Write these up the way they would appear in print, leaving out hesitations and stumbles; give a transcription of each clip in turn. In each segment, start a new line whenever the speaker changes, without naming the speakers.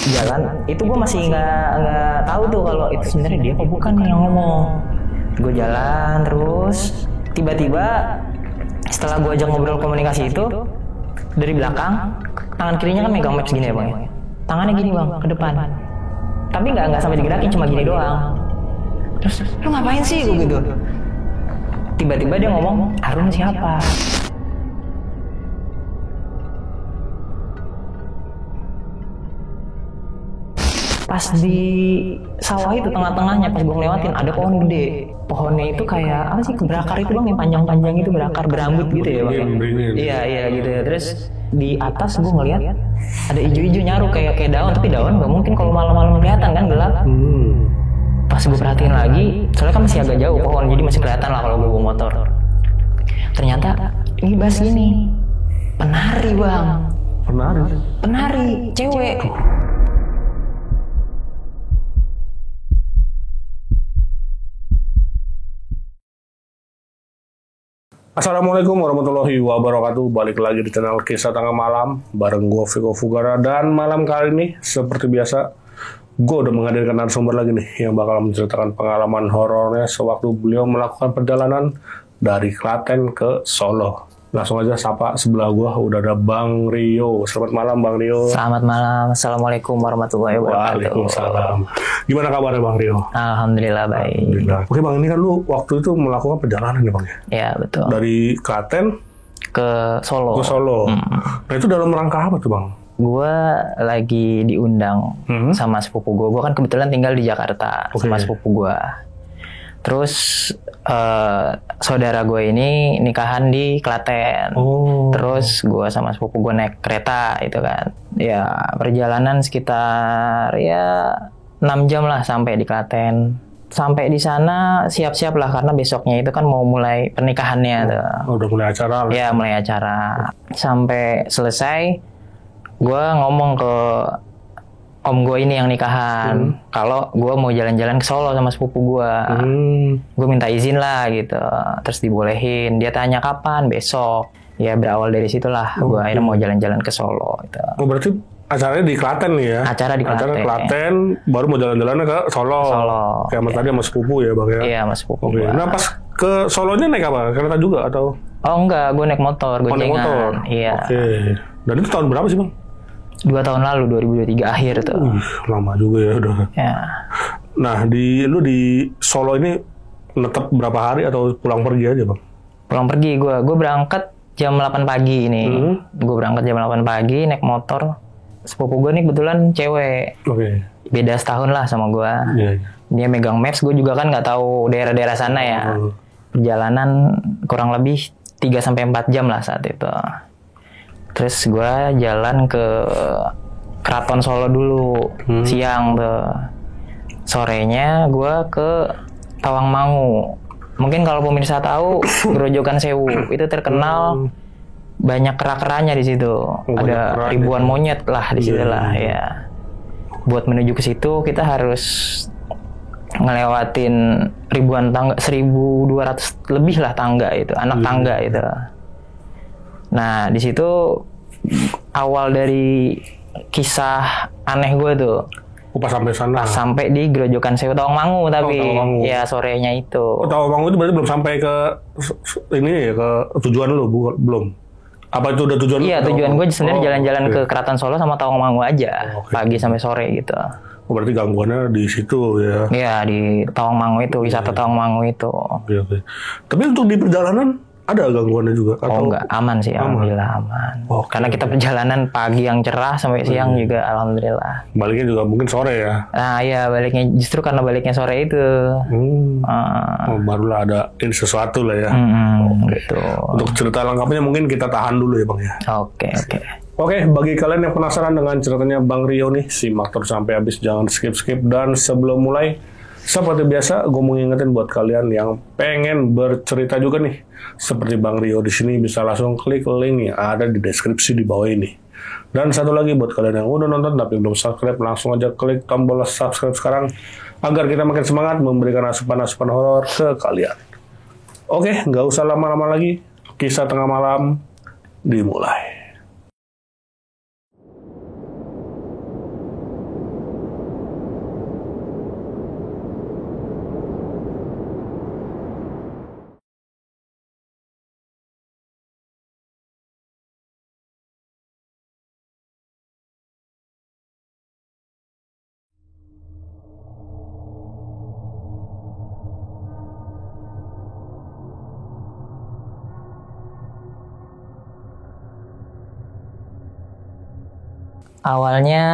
jalan itu gue masih nggak tahu tuh kalau itu sebenarnya dia apa bukan yang ngomong. Gue jalan terus tiba-tiba setelah gue ajak ngobrol komunikasi itu dari belakang tangan kirinya kan megang maps gini ya bang, tangannya gini bang ke depan, tapi nggak sampai digerakin, cuma gini doang. Terus lu ngapain sih gue gitu. Tiba-tiba dia ngomong, Arun siapa? Pas di sawah itu tengah-tengahnya pas gue ngelewatin ada pohon gede. Pohonnya itu kayak apa sih, berakar itu bang, yang panjang-panjang itu, berakar berambut gitu ya bang. Iya gitu ya. Terus di atas gue ngeliat ada ijo-ijo nyaru kayak daun, tapi daun nggak mungkin kalau malam-malam kelihatan kan, gelap. Pas gue perhatiin lagi, soalnya kan masih agak jauh pohon, jadi masih kelihatan lah kalau gue bawa motor. Ternyata ini bas ini penari bang. Penari cewek.
Assalamualaikum warahmatullahi wabarakatuh. Balik lagi di channel Kisah Tengah Malam bareng gue Viko Fugara. Dan malam kali ini seperti biasa gue udah menghadirkan narasumber lagi nih yang bakal menceritakan pengalaman horornya sewaktu beliau melakukan perjalanan dari Klaten ke Solo. Langsung aja sapa, sebelah gue udah ada Bang Rio. Selamat malam Bang Rio.
Selamat malam. Assalamualaikum warahmatullahi wabarakatuh.
Waalaikumsalam. Gimana kabarnya Bang Rio?
Alhamdulillah baik.
Alhamdulillah. Oke Bang, ini kan lu waktu itu melakukan perjalanan ya Bang ya?
Ya betul.
Dari Klaten
ke Solo.
Nah itu dalam rangka apa tuh Bang?
Gue lagi diundang sama sepupu gue. Gue kan kebetulan tinggal di Jakarta sama sepupu gue. Terus saudara gue ini nikahan di Klaten. Terus gue sama sepupu gue naik kereta itu kan. Ya perjalanan sekitar 6 jam lah sampai di Klaten. Sampai di sana siap-siap lah karena besoknya itu kan mau mulai pernikahannya tuh.
Udah mulai acara lah.
Ya mulai acara. Sampai selesai gue ngomong ke om gue ini yang nikahan, kalau gue mau jalan-jalan ke Solo sama sepupu gue. Gue minta izin lah gitu, terus dibolehin. Dia tanya kapan, besok. Ya berawal dari situlah gue akhirnya mau jalan-jalan ke Solo gitu.
Oh berarti acaranya di Klaten nih ya?
Acara di Klaten.
Klaten, baru mau jalan-jalannya ke Solo. Kayak sama tadi sama sepupu ya Bang ya?
Iya sama sepupu gue.
Nah pas ke Solonya naik apa? Kereta juga atau?
Oh enggak, gue naik motor, goncengan.
Naik motor?
Iya.
Oke. Dan itu tahun berapa sih Bang?
2 tahun lalu, 2023 akhir tuh.
Lama juga ya udah.
Ya.
Nah lu di Solo ini netep berapa hari atau pulang pergi aja Bang?
Pulang pergi gue berangkat jam 8 pagi ini. Gue berangkat jam 8 pagi naik motor. Sepupu gue nih kebetulan cewek. Beda setahun lah sama gue. Dia megang maps, gue juga kan nggak tahu daerah-daerah sana ya. Perjalanan kurang lebih 3-4 jam lah saat itu. Terus gue jalan ke Keraton Solo dulu, siang tuh. Sorenya gue ke Tawangmangu. Mungkin kalau pemirsa tahu, Grojogan Sewu itu terkenal banyak kera-keranya di situ. Ada ribuan monyet lah di situ lah ya. Buat menuju ke situ kita harus ngelewatin ribuan tangga, 1.200 lebih lah tangga itu, anak tangga itu. Nah di situ awal dari kisah aneh gue tuh.
Pas sampai sana.
Pas sampai di Grojogan Sewu Tawangmangu tapi ya sorenya itu.
Tawangmangu itu berarti belum sampai ke ini ya, ke tujuan lu belum? Apa itu udah tujuan?
Iya tujuan gue sebenarnya jalan-jalan ke Keraton Solo sama Tawangmangu aja, pagi sampai sore gitu.
Berarti gangguannya di situ ya?
Iya di Tawangmangu itu, wisata Tawangmangu itu.
Oke. Tapi untuk di perjalanan ada gangguannya juga?
Oh enggak, aman sih, alhamdulillah aman. Karena kita perjalanan pagi yang cerah sampai siang juga alhamdulillah.
Baliknya juga mungkin sore ya?
Nah iya baliknya, justru karena baliknya sore itu.
Barulah ada ini sesuatu lah ya.
Gitu.
Untuk cerita lengkapnya mungkin kita tahan dulu ya Bang ya? Oke, bagi kalian yang penasaran dengan ceritanya Bang Rio nih, simak terus sampai habis, jangan skip-skip. Dan sebelum mulai, seperti biasa, gue mau ngingetin buat kalian yang pengen bercerita juga nih, seperti Bang Rio di sini, bisa langsung klik link yang ada di deskripsi di bawah ini. Dan satu lagi buat kalian yang udah nonton tapi belum subscribe, langsung aja klik tombol subscribe sekarang agar kita makin semangat memberikan asupan-asupan horor ke kalian. Oke, nggak usah lama-lama lagi, kisah tengah malam dimulai.
awalnya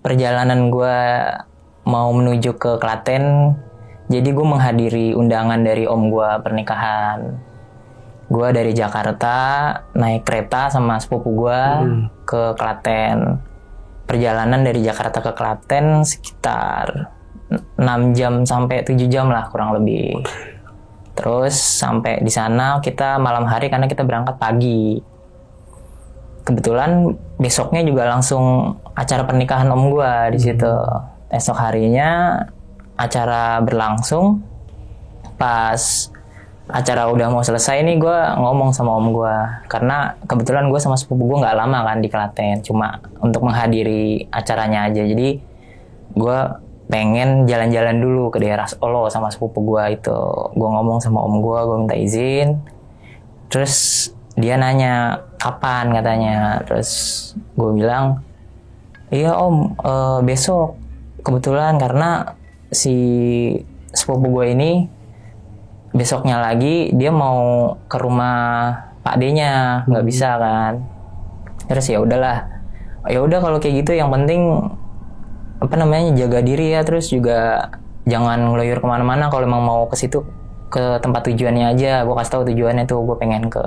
perjalanan gue mau menuju ke Klaten, jadi gue menghadiri undangan dari om gue pernikahan. Gue dari Jakarta naik kereta sama sepupu gue ke Klaten. Perjalanan dari Jakarta ke Klaten sekitar 6 jam sampai 7 jam lah kurang lebih. Terus sampai di sana kita malam hari karena kita berangkat pagi. Kebetulan besoknya juga langsung acara pernikahan om gue di situ. Esok harinya acara berlangsung. Pas acara udah mau selesai nih, gue ngomong sama om gue, karena kebetulan gue sama sepupu gue nggak lama kan di Klaten, cuma untuk menghadiri acaranya aja. Jadi gue pengen jalan-jalan dulu ke daerah Solo sama sepupu gue itu. Gue ngomong sama om gue minta izin. Terus dia nanya kapan katanya. Terus gue bilang, iya om, besok. Kebetulan karena si sepupu gue ini besoknya lagi dia mau ke rumah Pak D-nya, nggak bisa kan. Terus ya udah kalau kayak gitu yang penting jaga diri ya, terus juga jangan ngeloyor kemana-mana. Kalau emang mau ke situ ke tempat tujuannya aja. Gue kasih tahu tujuannya tuh, gue pengen ke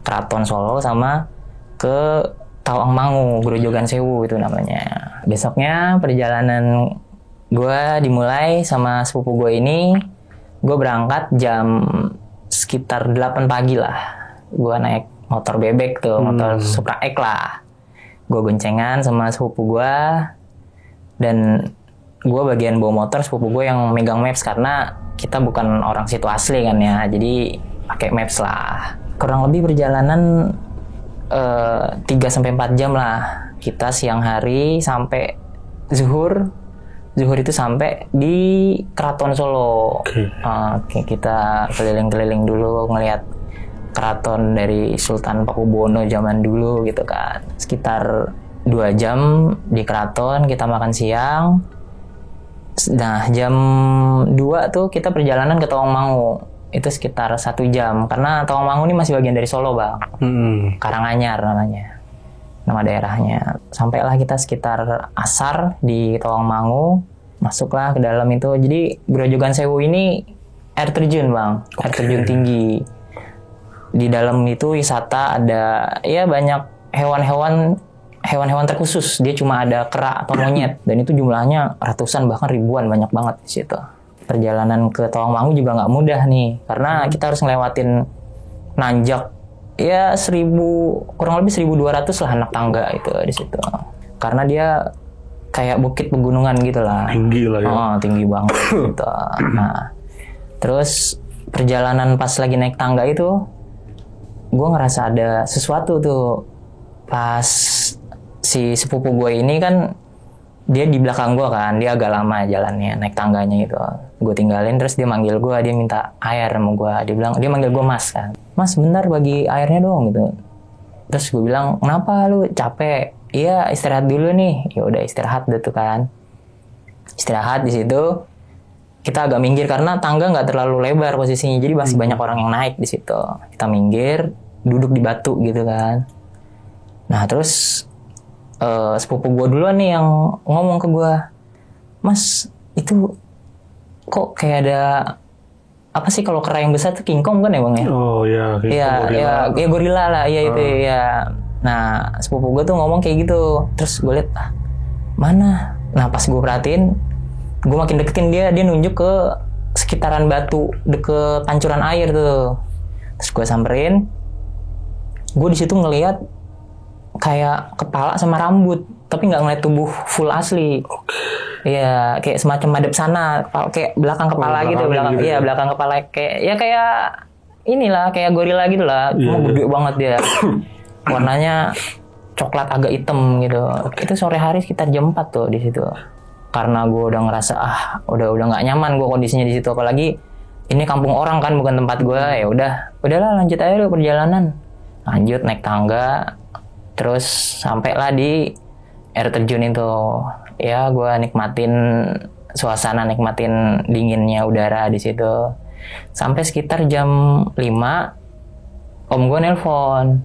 Keraton Solo sama ke Tawangmangu, Grojogan Sewu itu namanya. Besoknya perjalanan gue dimulai sama sepupu gue ini. Gue berangkat jam sekitar 8 pagi lah. Gue naik motor bebek tuh, motor Supra X lah. Gue goncengan sama sepupu gue. Dan gue bagian bawa motor, sepupu gue yang megang maps karena kita bukan orang situ asli kan ya. Jadi pakai maps lah. Kurang lebih perjalanan 3-4 jam lah. Kita siang hari sampai zuhur itu sampai di Keraton Solo. Kita keliling-keliling dulu ngelihat keraton dari Sultan Pakubuwono zaman dulu gitu kan. Sekitar 2 jam di keraton, kita makan siang. Nah jam 2 tuh kita perjalanan ke Tawangmangu. Itu sekitar 1 jam, karena Tawangmangu ini masih bagian dari Solo bang. Karanganyar namanya, nama daerahnya. Sampailah kita sekitar asar di Tawangmangu, masuklah ke dalam itu. Jadi Grojogan Sewu ini air terjun bang, air terjun tinggi. Di dalam itu wisata ada ya banyak hewan-hewan terkhusus. Dia cuma ada kera atau monyet, dan itu jumlahnya ratusan bahkan ribuan, banyak banget di situ. Perjalanan ke Tawangmangu juga nggak mudah nih, karena kita harus ngelewatin nanjak ya kurang lebih 1.200 lah anak tangga itu di situ. Karena dia kayak bukit pegunungan gitu lah.
Tinggi lah ya.
Tinggi banget gitu. Nah, terus perjalanan pas lagi naik tangga itu, gue ngerasa ada sesuatu tuh. Pas si sepupu gue ini kan dia di belakang gue kan, dia agak lama jalannya naik tangganya itu. Gue tinggalin, terus dia manggil gue, dia minta air sama gue. Dia manggil gue mas kan, mas bentar bagi airnya dong gitu. Terus gue bilang, kenapa lu capek? Iya istirahat dulu nih. Ya udah istirahat deh tuh kan. Istirahat di situ. Kita agak minggir karena tangga nggak terlalu lebar posisinya, jadi masih banyak orang yang naik di situ. Kita minggir, duduk di batu gitu kan. Nah terus sepupu gue duluan nih yang ngomong ke gue, mas itu kok kayak ada apa sih, kalau kera yang besar tuh King Kong kan ya bang ya?
Oh iya.
Iya gorila lah, iya itu ya. Nah sepupu gue tuh ngomong kayak gitu. Terus gue liat mana? Nah pas gue perhatiin, gue makin deketin dia nunjuk ke sekitaran batu deket pancuran air tuh. Terus gue samperin, gue di situ ngelihat kayak kepala sama rambut, tapi nggak ngeliat tubuh full asli. Iya, kayak semacam madep sana, kayak belakang kepala gitu, belakang kepala kayak inilah, kayak gorila gitu lah, cuma gede banget dia. Warnanya coklat agak hitam gitu. Itu sore hari sekitar jam 4 tuh di situ. Karena gue udah ngerasa udah nggak nyaman gue kondisinya di situ, apalagi ini kampung orang kan, bukan tempat gue. Ya udahlah lanjut aja dulu perjalanan. Lanjut naik tangga. Terus sampailah di air terjun itu. Ya gue nikmatin suasana, nikmatin dinginnya udara di situ. Sampai sekitar jam 5, om gue nelpon.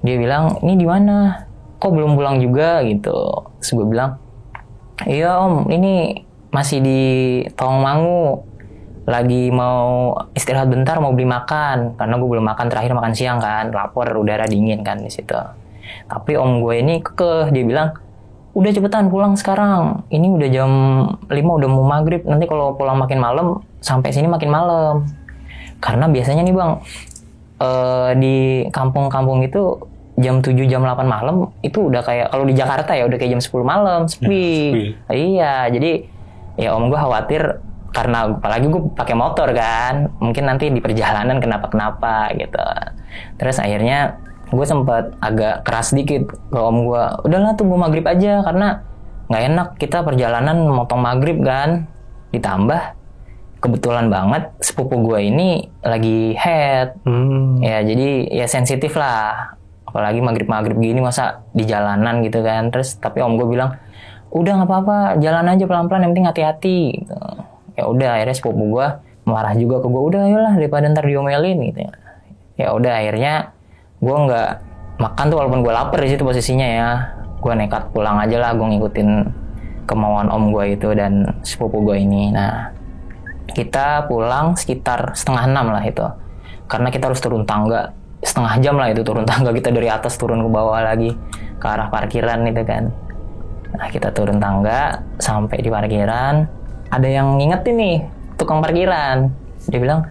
Dia bilang, ini di mana? kok belum pulang juga gitu. Terus gue bilang, iya om, ini masih di Tawangmangu, lagi mau istirahat bentar, mau beli makan, karena gue belum makan, terakhir makan siang kan, lapar, udara dingin kan di situ. Tapi om gue ini kekeh, dia bilang, udah cepetan pulang sekarang, ini udah jam 5, udah mau maghrib, nanti kalau pulang makin malam, sampai sini makin malam. Karena biasanya nih bang, di kampung-kampung itu jam 7, jam 8 malam itu udah kayak, kalau di Jakarta ya udah kayak jam 10 malam, sepi. Iya, jadi ya om gue khawatir, karena apalagi gue pakai motor kan, mungkin nanti di perjalanan kenapa-kenapa gitu. Terus akhirnya gue sempat agak keras dikit ke om gue, udahlah tunggu maghrib aja, karena nggak enak kita perjalanan motong maghrib kan. Ditambah kebetulan banget sepupu gue ini lagi head, ya jadi ya sensitif lah, apalagi maghrib gini masa di jalanan gitu kan. Terus tapi om gue bilang, udah nggak apa-apa, jalan aja pelan-pelan, yang penting hati-hati gitu. Ya udah, akhirnya sepupu gue marah juga ke gue, udah ayolah daripada ntar diomelin gitu. Ya udah, akhirnya gue nggak makan tuh, walaupun gue lapar di situ posisinya ya. Gue nekat pulang aja lah, gue ngikutin kemauan om gue itu dan sepupu gue ini. Nah, kita pulang sekitar 5:30 lah itu, karena kita harus turun tangga setengah jam lah itu, turun tangga kita dari atas turun ke bawah lagi ke arah parkiran itu kan. Nah, kita turun tangga sampai di parkiran, ada yang ngingetin nih tukang parkiran, dia bilang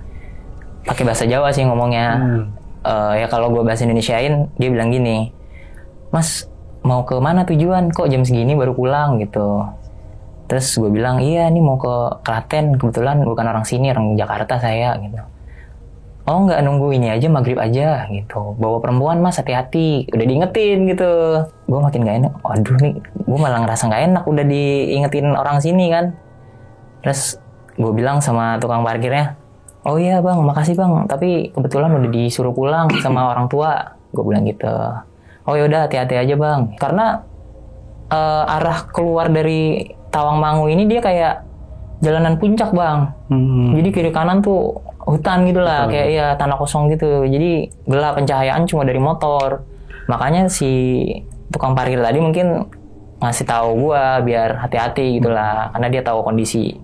pakai bahasa Jawa sih ngomongnya. Ya kalau gue bahasa Indonesiain, dia bilang gini, mas mau ke mana tujuan, kok jam segini baru pulang gitu. Terus gue bilang, iya nih mau ke Klaten, kebetulan bukan orang sini, orang Jakarta saya gitu. Oh nggak, nunggu ini aja, maghrib aja gitu, bawa perempuan mas, hati-hati, udah diingetin gitu. Gue makin gak enak, waduh nih gue malah ngerasa gak enak udah diingetin orang sini kan. Terus gue bilang sama tukang parkirnya, oh iya bang, makasih bang, tapi kebetulan udah disuruh pulang sama orang tua. Gue bilang gitu. Oh yaudah, hati-hati aja bang. Karena arah keluar dari Tawangmangu ini dia kayak jalanan puncak bang. Jadi kiri kanan tuh hutan gitu lah, kayak ya tanah kosong gitu. Jadi gelap, pencahayaan cuma dari motor. Makanya si tukang parkir tadi mungkin ngasih tahu gue biar hati-hati gitulah, karena dia tahu kondisi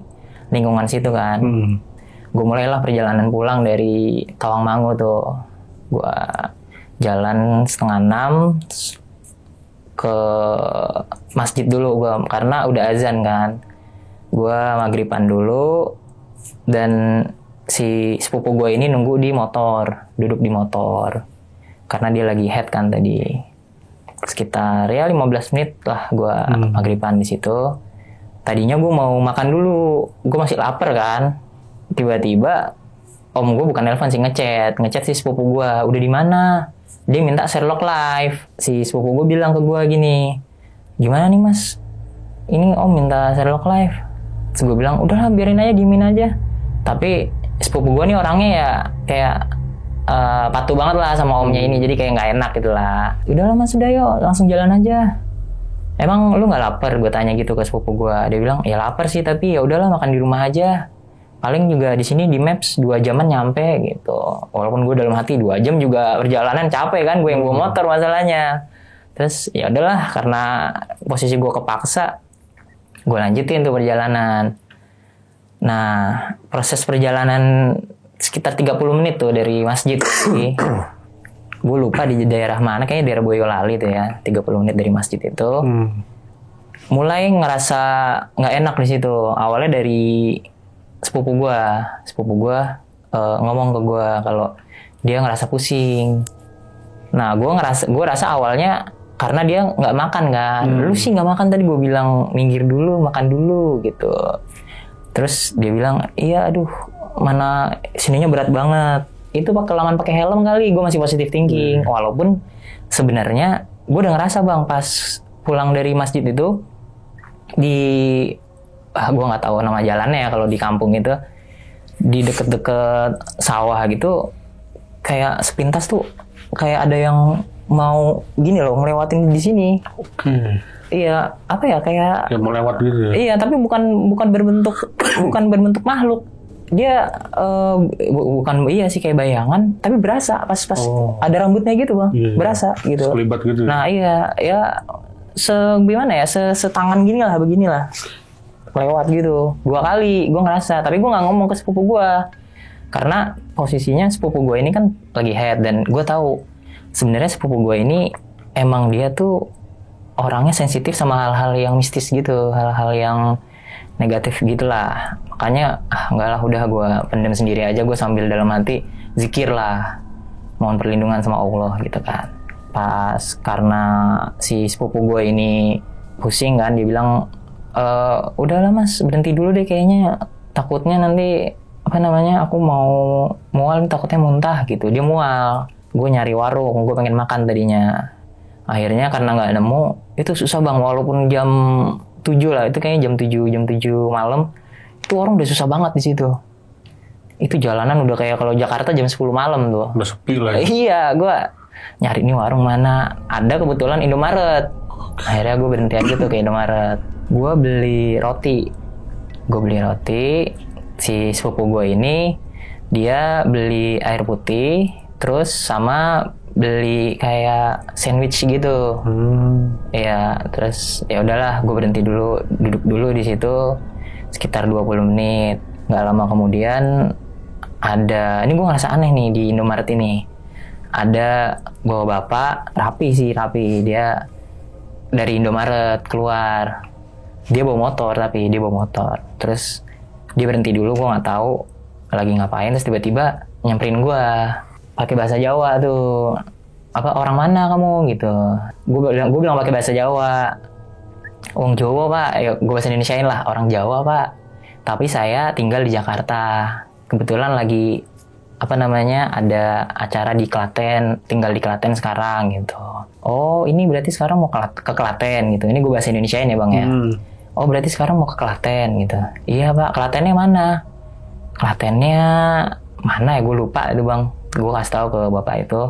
lingkungan situ kan. Gue mulailah perjalanan pulang dari Tawangmangu tuh. Gue jalan 5:30 ke masjid dulu gue, karena udah azan kan. Gue maghriban dulu, dan si sepupu gue ini nunggu di motor, duduk di motor, karena dia lagi head kan tadi. Sekitar ya 15 menit lah gue maghriban di situ. Tadinya gue mau makan dulu, gue masih lapar kan. Tiba-tiba om gue bukan nelpon sih, ngechat si sepupu gue, udah di mana? Dia minta Sherlock Live. Si sepupu gue bilang ke gue gini, gimana nih mas? Ini om minta Sherlock Live. Terus gue bilang, udahlah biarin aja, diemin aja. Tapi sepupu gue nih orangnya ya kayak patuh banget lah sama omnya ini, jadi kayak nggak enak gitu lah. Udahlah mas, udah yuk langsung jalan aja. Emang lu nggak lapar? Gue tanya gitu ke sepupu gue. Dia bilang, ya lapar sih, tapi ya udahlah makan di rumah aja. Paling juga di sini di Maps 2 jaman nyampe gitu. Walaupun gue dalam hati 2 jam juga perjalanan capek kan, gue yang bawa motor masalahnya. Terus ya udahlah, karena posisi gue kepaksa, gue lanjutin tuh perjalanan. Nah, proses perjalanan sekitar 30 menit tuh dari masjid sih. Gue lupa di daerah mana, kayaknya daerah Boyolali tuh ya. 30 menit dari masjid itu. Mulai ngerasa nggak enak di situ. Awalnya dari sepupu gue ngomong ke gue kalau dia ngerasa pusing. Nah, gue rasa awalnya karena dia nggak makan kan. Lu sih nggak makan tadi, gue bilang minggir dulu, makan dulu gitu. Terus dia bilang, iya aduh mana sininya berat banget. Itu kelamaan pakai helm kali. Gue masih positive thinking. Walaupun sebenarnya gue udah ngerasa bang, pas pulang dari masjid itu di gue nggak tahu nama jalannya ya kalau di kampung itu, di deket-deket sawah gitu, kayak sepintas tuh kayak ada yang mau gini loh ngelewatin di sini. Iya, apa ya, kayak
ya mau lewat gitu ya.
Iya, tapi bukan berbentuk makhluk. dia bukan iya sih kayak bayangan, tapi berasa pas ada rambutnya gitu bang, berasa gitu.
Sekelibat gitu.
Nah iya, ya gimana ya, setangan gini lah, beginilah, lewat gitu. 2 kali gue ngerasa, tapi gue nggak ngomong ke sepupu gue, karena posisinya sepupu gue ini kan lagi head, dan gue tahu sebenarnya sepupu gue ini emang dia tuh orangnya sensitif sama hal-hal yang mistis gitu, hal-hal yang negatif gitulah. Makanya enggak lah, udah gue pendam sendiri aja, gue sambil dalam hati zikir lah, mohon perlindungan sama Allah gitu kan. Pas karena si sepupu gue ini pusing kan, dia bilang udahlah mas, berhenti dulu deh kayaknya, takutnya nanti aku mau mual, takutnya muntah gitu. Dia mual, gue nyari warung, gue pengen makan tadinya. Akhirnya karena nggak nemu, itu susah bang, walaupun jam 7 lah, itu kayaknya jam 7 malam, itu warung udah susah banget di situ. Itu jalanan udah kayak kalau Jakarta jam 10 malam tuh.
Udah sepi lah.
Iya, gue nyari nih warung mana. Ada kebetulan Indomaret. Akhirnya gue berhenti aja tuh ke Indomaret. Gue beli roti. Si sepupu gue ini, dia beli air putih, terus sama beli kayak sandwich gitu. Ya, terus ya udahlah, gue berhenti dulu, duduk dulu di situ sekitar 20 menit. Nggak lama kemudian ada, ini gue ngerasa aneh nih di Indomaret ini. Ada bawa bapak, rapi. Dia dari Indomaret keluar. Dia bawa motor. Terus dia berhenti dulu, gue nggak tahu lagi ngapain. Terus tiba-tiba nyamperin gue. Pakai bahasa Jawa tuh, orang mana kamu gitu. Gue bilang pakai bahasa Jawa. Orang Jawa pak, gue bahasa Indonesiain lah, orang Jawa pak. Tapi saya tinggal di Jakarta. Kebetulan lagi ada acara di Klaten, tinggal di Klaten sekarang gitu. Oh ini berarti sekarang mau ke Klaten gitu. Ini gue bahasa Indonesiain ya bang ya. Oh berarti sekarang mau ke Klaten gitu. Iya pak, Klatennya mana? Klatennya mana ya, gue lupa itu bang. Gue kasih tahu ke bapak itu.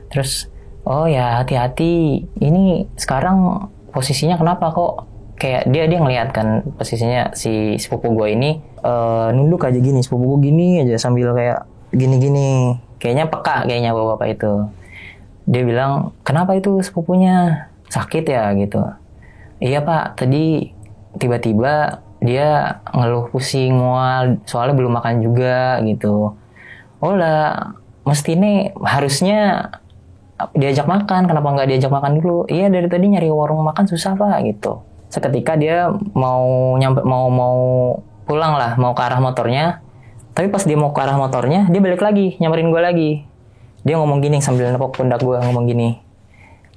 Terus oh ya hati-hati, ini sekarang posisinya kenapa kok kayak dia ngeliat kan posisinya si sepupu gue ini nunduk aja gini, sepupu gue gini aja sambil kayak gini-gini, kayaknya peka kayaknya bapak itu. Dia bilang kenapa itu sepupunya, sakit ya gitu. Iya pak, tadi tiba-tiba dia ngeluh pusing, mual, soalnya belum makan juga gitu. Oh lah, mesti ini harusnya diajak makan, kenapa nggak diajak makan dulu? Iya dari tadi nyari warung makan susah pak gitu. Seketika dia mau pulang lah, mau ke arah motornya. Tapi pas dia mau ke arah motornya, dia balik lagi, nyamperin gue lagi. Dia ngomong gini sambil nepok pundak gue, ngomong gini,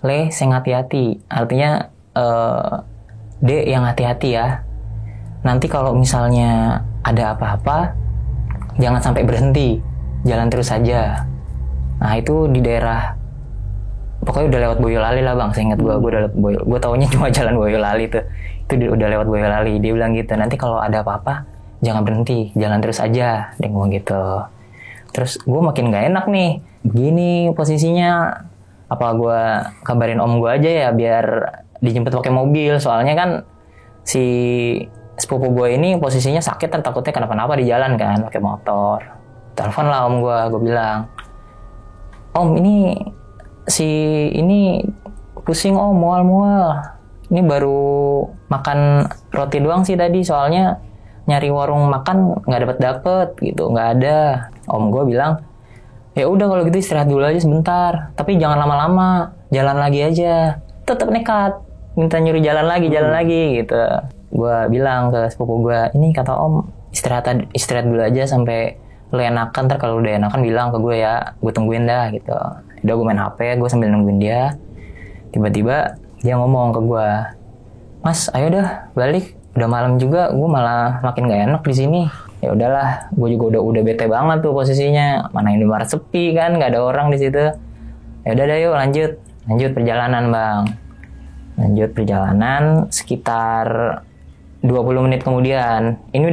Le, seng hati-hati. Artinya, Dek yang hati-hati ya. Nanti kalau misalnya ada apa-apa, jangan sampai berhenti, jalan terus saja. Nah itu di daerah, pokoknya udah lewat Boyolali lah bang, seingat gue udah lewat Boyolali. Gue taunya cuma jalan Boyolali tuh. Itu udah lewat Boyolali. Dia bilang gitu, nanti kalau ada apa-apa, jangan berhenti, jalan terus aja. Dia ngomong gitu. Terus gue makin gak enak nih, begini posisinya. Apa gue kabarin om gue aja ya, biar dijemput pakai mobil. Soalnya kan si sepupu gue ini posisinya sakit, takutnya kenapa-napa di jalan kan, pakai motor. Telepon lah om gue bilang, Om ini pusing om, mual. Ini baru makan roti doang sih tadi, soalnya nyari warung makan nggak dapet gitu, nggak ada. Om gue bilang, ya udah kalau gitu istirahat dulu aja sebentar, tapi jangan lama-lama, jalan lagi aja. Tetap nekat, minta nyuruh jalan lagi gitu. Gue bilang ke sepupu gue, ini kata om istirahat dulu aja sampai lo enakan, ntar kalau udah enakan bilang ke gue ya, gue tungguin dah gitu. Udah gue main HP, gue sambil nungguin dia. Tiba-tiba dia ngomong ke gue, Mas, ayo dah balik. Udah malam juga, gue malah makin gak enak di sini. Ya udahlah, gue juga udah bete banget tuh posisinya. Mana Indomaret sepi kan, gak ada orang di situ. Ya udah dah yuk lanjut perjalanan bang. Lanjut perjalanan sekitar 20 menit kemudian. Ini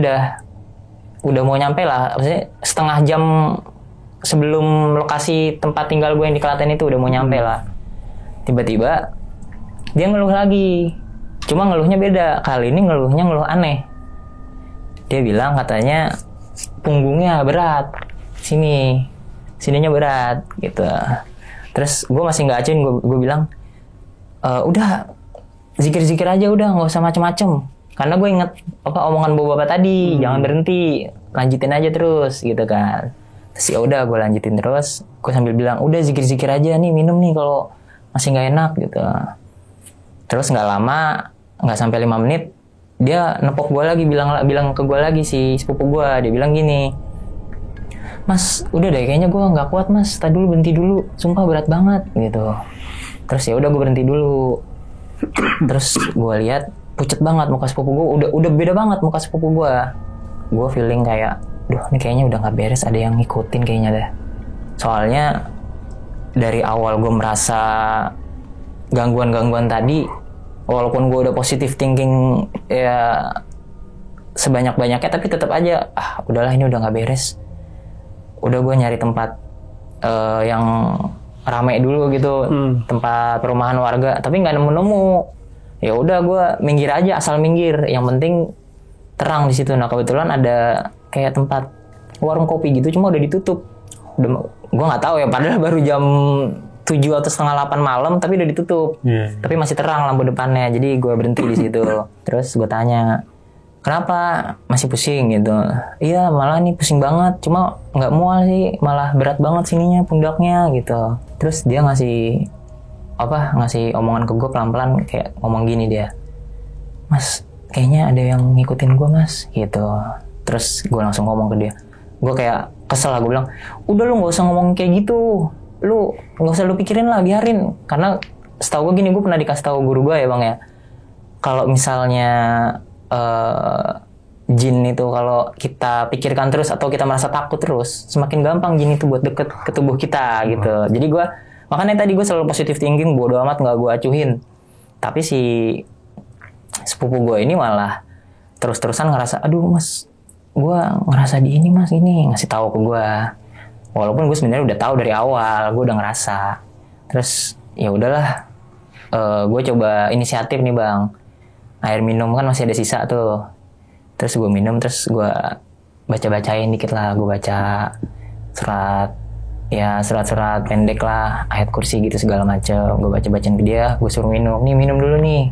udah mau nyampe lah, maksudnya setengah jam sebelum lokasi tempat tinggal gue yang di Klaten itu udah mau nyampe lah. Tiba-tiba dia ngeluh lagi, cuma ngeluhnya beda. Kali ini ngeluh aneh. Dia bilang katanya punggungnya berat, sininya berat gitu. Terus gue masih nggak acuin, gue bilang udah zikir aja, udah nggak usah macem-macem, karena gue inget omongan bapak tadi, jangan berhenti, lanjutin aja terus gitu kan. Terus ya udah gue lanjutin terus, gue sambil bilang udah zikir aja nih, minum nih kalau masih nggak enak gitu. Terus nggak lama, nggak sampai 5 menit, dia nepok gue lagi, bilang ke gue lagi, si sepupu gue, dia bilang gini, Mas udah deh kayaknya gue nggak kuat Mas, tadi dulu berhenti dulu, sumpah berat banget gitu. Terus ya udah gue berhenti dulu. Terus gue lihat pucet banget muka sepupu gue, udah beda banget muka sepupu gue. Gue feeling kayak, duh ini kayaknya udah nggak beres, ada yang ngikutin kayaknya deh. Soalnya dari awal gue merasa gangguan tadi, walaupun gue udah positive thinking ya sebanyak-banyaknya, tapi tetap aja udahlah ini udah nggak beres. Udah gue nyari tempat yang rame dulu gitu, tempat perumahan warga, tapi nggak nemu. Ya udah gue minggir aja, asal minggir, yang penting terang di situ. Nah kebetulan ada kayak tempat warung kopi gitu, cuma udah ditutup. Gue nggak tahu ya, padahal baru jam 7 atau setengah 8 malam, tapi udah ditutup. Tapi masih terang lampu depannya, jadi gue berhenti di situ. Terus gue tanya, kenapa masih pusing gitu? Iya malah nih pusing banget, cuma nggak mual sih, malah berat banget sininya, pundaknya gitu. Terus dia ngasih omongan ke gue pelan-pelan, kayak ngomong gini dia, Mas kayaknya ada yang ngikutin gue Mas gitu. Terus gue langsung ngomong ke dia, gue kayak kesel lah, gue bilang udah lu nggak usah ngomong kayak gitu, lu nggak usah lu pikirin lah, biarin. Karena setahu gue gini, gue pernah dikasih tahu guru gue ya bang ya, kalau misalnya jin itu kalau kita pikirkan terus atau kita merasa takut terus, semakin gampang jin itu buat deket ke tubuh kita gitu. Jadi gue, makanya tadi gue selalu positive thinking, bodo amat nggak gue acuhin. Tapi si sepupu gue ini malah terus-terusan ngerasa, aduh Mas, gue ngerasa di ini Mas, ini ngasih tahu ke gue. Walaupun gue sebenarnya udah tahu dari awal, gue udah ngerasa. Terus ya udahlah, gue coba inisiatif nih bang. Air minum kan masih ada sisa tuh. Terus gue minum, terus gue baca-bacain dikit lah. Gue baca surat-surat pendek lah, ayat kursi gitu segala macam. Gue baca-bacain ke dia, gue suruh minum. Nih minum dulu nih.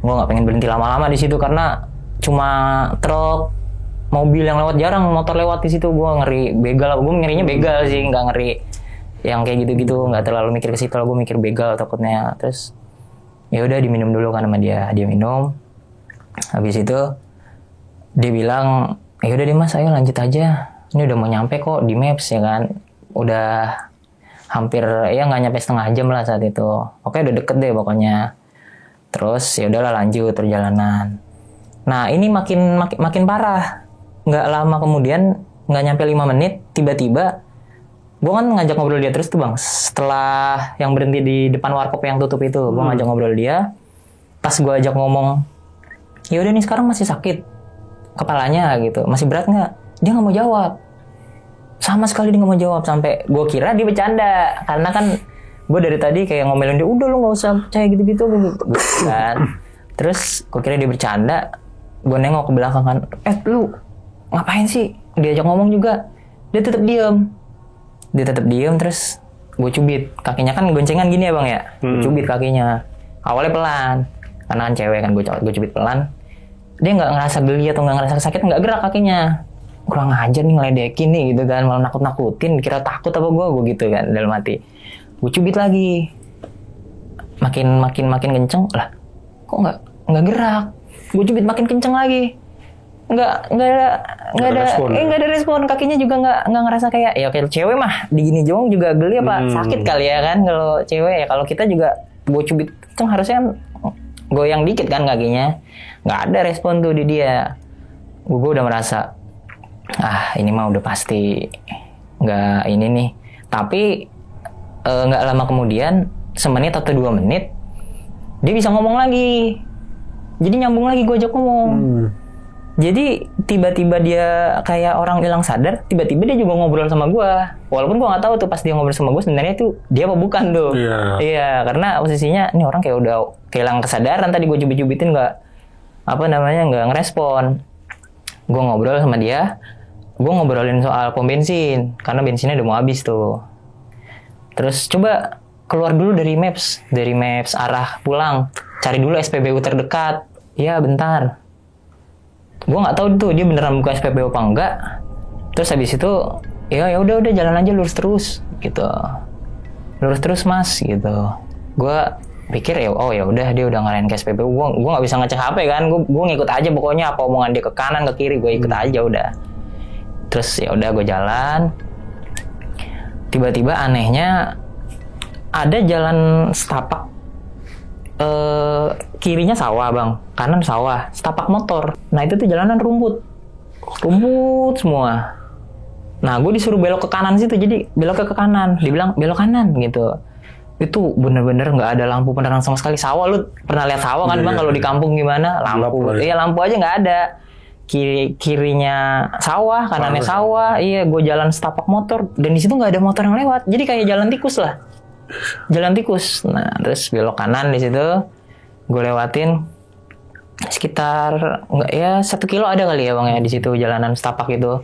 Gue nggak pengen berhenti lama-lama di situ karena cuma truk, mobil yang lewat jarang, motor lewat di situ. Gue ngeri begal. Gue ngerinya begal sih, nggak ngeri yang kayak gitu-gitu. Nggak terlalu mikir ke situ. Gue mikir begal takutnya. Terus ya udah diminum dulu kan sama dia minum. Habis itu dia bilang, ya udah deh Mas, ayo lanjut aja, ini udah mau nyampe kok di Maps ya kan, udah hampir ya nggak nyampe setengah jam lah saat itu. Oke udah deket deh pokoknya. Terus ya udahlah lanjut perjalanan. Nah ini makin parah. Nggak lama kemudian, nggak nyampe 5 menit, tiba-tiba gue kan ngajak ngobrol dia terus tuh bang. Setelah yang berhenti di depan warkop yang tutup itu, gue ngajak ngobrol dia. Pas gue ajak ngomong, ya udah nih sekarang masih sakit kepalanya gitu, masih berat nggak? Dia nggak mau jawab, sama sekali dia nggak mau jawab. Sampai gue kira dia bercanda, karena kan gue dari tadi kayak ngomelin dia, udah lu nggak usah percaya gitu kan. Terus gue kira dia bercanda, gue nengok ke belakang kan, lu ngapain sih? Diajak ngomong juga, dia tetap diem. Terus gue cubit kakinya, kan goncengan gini ya bang ya, gue cubit kakinya. Awalnya pelan, karena kan cewek kan, gue cubit pelan. Dia nggak ngerasa geli atau nggak ngerasa sakit, nggak gerak kakinya. Kurang ajar nih, ngeledekin nih gitu kan, malah nakut-nakutin, kira takut apa gue gitu kan dalam hati. Gue cubit lagi, makin kenceng lah, kok nggak gerak. Gue cubit makin kenceng lagi, nggak ada respon. Kakinya juga nggak ngerasa kayak, ya kayak cewek mah digini jong juga geli apa sakit kali ya kan kalau cewek ya. Kalau kita juga gue cubit kenceng harusnya kan goyang dikit kan kakinya. Nggak ada respon tuh di dia. Gue udah merasa, ini mah udah pasti nggak ini nih. Tapi nggak lama kemudian, semenit atau 2 menit, dia bisa ngomong lagi. Jadi nyambung lagi gue ajak ngomong. Jadi tiba-tiba dia kayak orang hilang sadar, tiba-tiba dia juga ngobrol sama gue. Walaupun gue nggak tahu tuh pas dia ngobrol sama gue sebenarnya itu dia apa bukan tuh. Iya, karena posisinya ini orang kayak udah kehilangan kesadaran. Tadi gue cubit-cubitin nggak ngerespon. Gue ngobrol sama dia, gue ngobrolin soal pom bensin karena bensinnya udah mau habis tuh. Terus coba keluar dulu dari maps arah pulang, cari dulu SPBU terdekat. Ya bentar, gue nggak tahu tuh dia beneran buka SPBU apa enggak. Terus habis itu ya udah jalan aja lurus terus gitu, lurus terus mas gitu. Gue pikir ya udah dia udah ngarahin ke SPBU. Gue nggak bisa ngecek HP kan, gue ngikut aja pokoknya apa omongan dia ke kanan ke kiri gue ikut aja udah. Terus ya udah gue jalan. Tiba-tiba anehnya ada jalan setapak, kirinya sawah bang, kanan sawah, setapak motor. Nah itu tuh jalanan rumput semua. Nah gue disuruh belok ke kanan situ, jadi belok ke kanan. Dibilang belok kanan gitu. Itu bener-bener nggak ada lampu penerangan sama sekali. Sawah, lu pernah lihat sawah kan bang? Kalau di kampung gimana? Lampu, iya lampu aja nggak ada. Kirinya sawah, kanannya sawah. Iya, gue jalan setapak motor dan di situ nggak ada motor yang lewat. Jadi kayak jalan tikus lah, jalan tikus. Nah, terus belok kanan di situ, gue lewatin sekitar 1 kilo ada kali ya bang ya di situ jalanan setapak itu.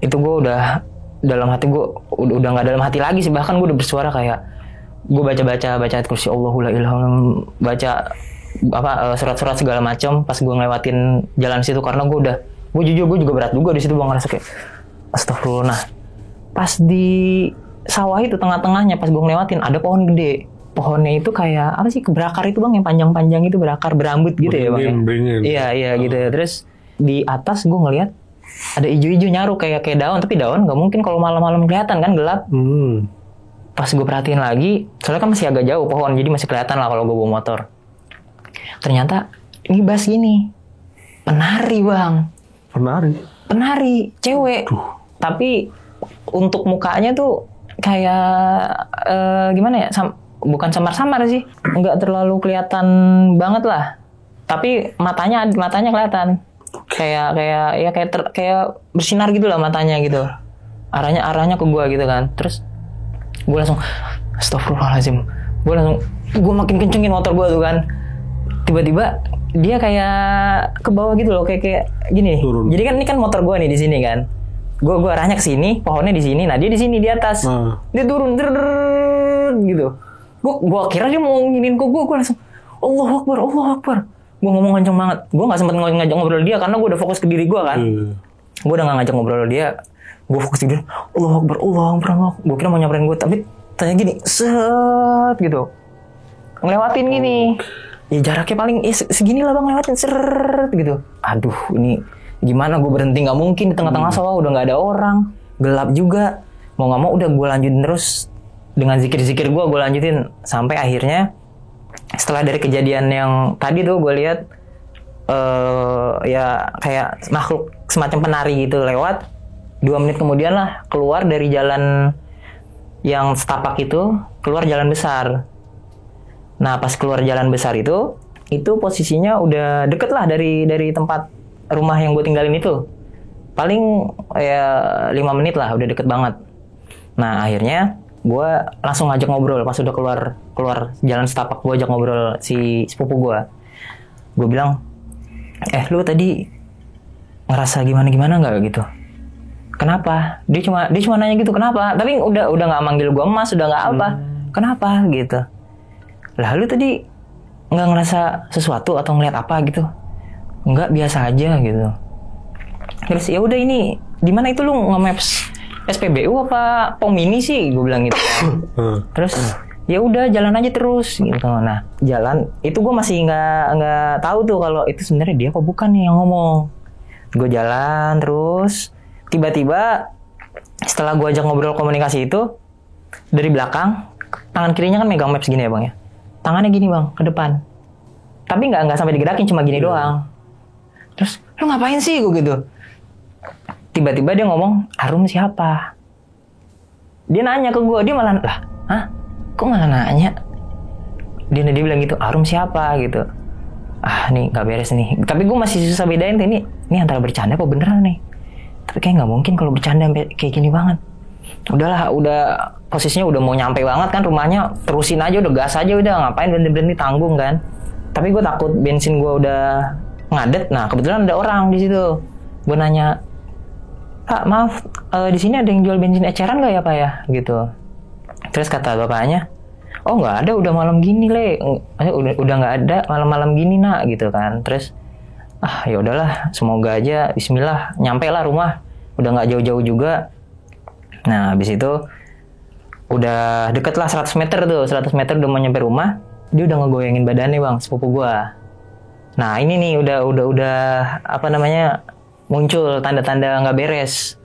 Itu gue udah dalam hati gue udah nggak dalam hati lagi sih, bahkan gue udah bersuara kayak gue baca ayat kursi Allahu la ilaha illallah, baca surat-surat segala macam pas gue ngelewatin jalan situ karena gue juga berat juga di situ bang, ngerasa kayak astagfirullah. Nah pas di sawah itu tengah-tengahnya pas gue ngelewatin ada pohon gede. Pohonnya itu kayak apa sih, berakar itu bang, yang panjang-panjang itu berakar berambut gitu ya bang. Iya gitu ya. Terus di atas gue ngeliat ada ijo-ijo nyaru kayak daun, tapi daun nggak mungkin kalau malam-malam kelihatan kan, gelap. Pas gue perhatiin lagi, soalnya kan masih agak jauh pohon, jadi masih kelihatan lah kalau gue bawa motor. Ternyata ini bas gini, penari bang. Penari, cewek. Tapi untuk mukanya tuh kayak gimana ya? Bukan samar-samar sih, nggak terlalu kelihatan banget lah. Tapi matanya kelihatan. Kayak bersinar gitu lah matanya gitu. Arahnya ke gue gitu kan. Terus gue langsung astagfirullahaladzim. Gue makin kencengin motor gue tuh kan. Tiba-tiba dia kayak ke bawah gitu loh, kayak gini. Turun. Jadi kan ini kan motor gue nih di sini kan. Gue arahnya ke sini, pohonnya di sini. Nah dia di sini di atas. Dia turun gitu. Gue kira dia mau nginin gue langsung Allahu Akbar. Gue ngomong kenceng banget. Gue nggak sempat ngajak ngobrol dia karena gue udah fokus ke diri gue kan. Gue udah nggak ngajak ngobrol dia. Gue fokus ke diri. Allahu Akbar. Gue kira mau nyamperin gue, tapi tanya gini, set gitu, ngelewatin gini. Ya jaraknya paling segini lah bang, lewatin seret gitu. Aduh ini gimana, gue berhenti nggak mungkin di tengah-tengah sawah, udah nggak ada orang, gelap juga. Mau nggak mau udah gue lanjutin terus dengan zikir-zikir gue lanjutin sampai akhirnya setelah dari kejadian yang tadi tuh gue lihat ya kayak makhluk semacam penari gitu lewat. 2 menit kemudian lah keluar dari jalan yang setapak itu, keluar jalan besar. Nah pas keluar jalan besar itu posisinya udah deket lah dari tempat rumah yang gue tinggalin itu. Paling ya 5 menit lah, udah deket banget. Nah akhirnya gue langsung ngajak ngobrol pas udah keluar jalan setapak. Gue ajak ngobrol si sepupu gue. Gue bilang, lu tadi ngerasa gimana nggak gitu? Kenapa? Dia cuma nanya gitu, kenapa? Tapi udah nggak manggil gue mas, udah nggak apa. Kenapa gitu? Lah lu tadi nggak ngerasa sesuatu atau ngeliat apa gitu? Nggak, biasa aja gitu. Terus ya udah, ini di mana itu lu nge-maps SPBU apa pom mini sih? Gue bilang gitu. Terus ya udah jalan aja terus gitu. Nah jalan itu gue masih nggak tahu tuh kalau itu sebenarnya dia apa bukan nih yang ngomong. Gue jalan terus, tiba-tiba setelah gue ajak ngobrol komunikasi itu, dari belakang tangan kirinya kan megang maps gini ya bang ya, tangannya gini bang ke depan, tapi nggak sampai digerakin, cuma gini doang. Terus lu ngapain sih gue gitu. Tiba-tiba dia ngomong, Arum siapa? Dia nanya ke gue, dia malah kok malah nanya? Dia bilang gitu, Arum siapa gitu. Nih nggak beres nih. Tapi gue masih susah bedain ini antara bercanda apa beneran nih. Tapi kayak nggak mungkin kalau bercanda sampai kayak gini banget. Udahlah, udah posisinya udah mau nyampe banget kan rumahnya, terusin aja, udah gas aja, udah ngapain berhenti tanggung kan. Tapi gue takut bensin gue udah ngadet. Nah kebetulan ada orang di situ. Gue nanya, Pak maaf, di sini ada yang jual bensin eceran nggak ya Pak ya, gitu. Terus kata bapaknya, oh nggak ada, udah malam gini Le, udah nggak ada malam-malam gini nak, gitu kan. Terus ya udahlah, semoga aja, Bismillah, nyampe lah rumah, udah nggak jauh-jauh juga. Nah habis itu udah deket lah 100 meter udah mau nyampe rumah, dia udah ngegoyangin badannya bang, sepupu gua. Nah ini nih udah apa namanya, muncul tanda-tanda nggak beres.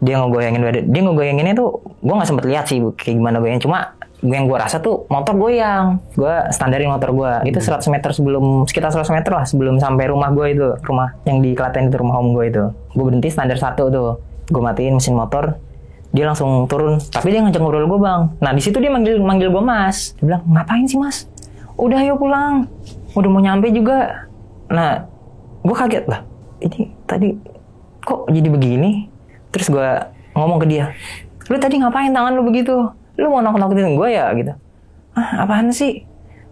Dia ngegoyangin badan, dia ngegoyanginnya tuh gua nggak sempet lihat sih kayak gimana goyang, cuma yang gua rasa tuh motor goyang. Gua standarin motor gua itu 100 meter sekitar 100 meter lah sebelum sampai rumah gua itu, rumah yang di Klaten itu, rumah om gua itu. Gua berhenti standar 1 tuh, gua matiin mesin motor, dia langsung turun, tapi dia ngajak ngobrol gue bang. Nah di situ dia manggil gue mas. Dia bilang, ngapain sih mas? Udah ayo pulang, udah mau nyampe juga. Nah gue kaget lah, ini tadi kok jadi begini. Terus gue ngomong ke dia, lu tadi ngapain tangan lu begitu? Lu mau nakut-nakutin gue ya gitu? Apaan sih?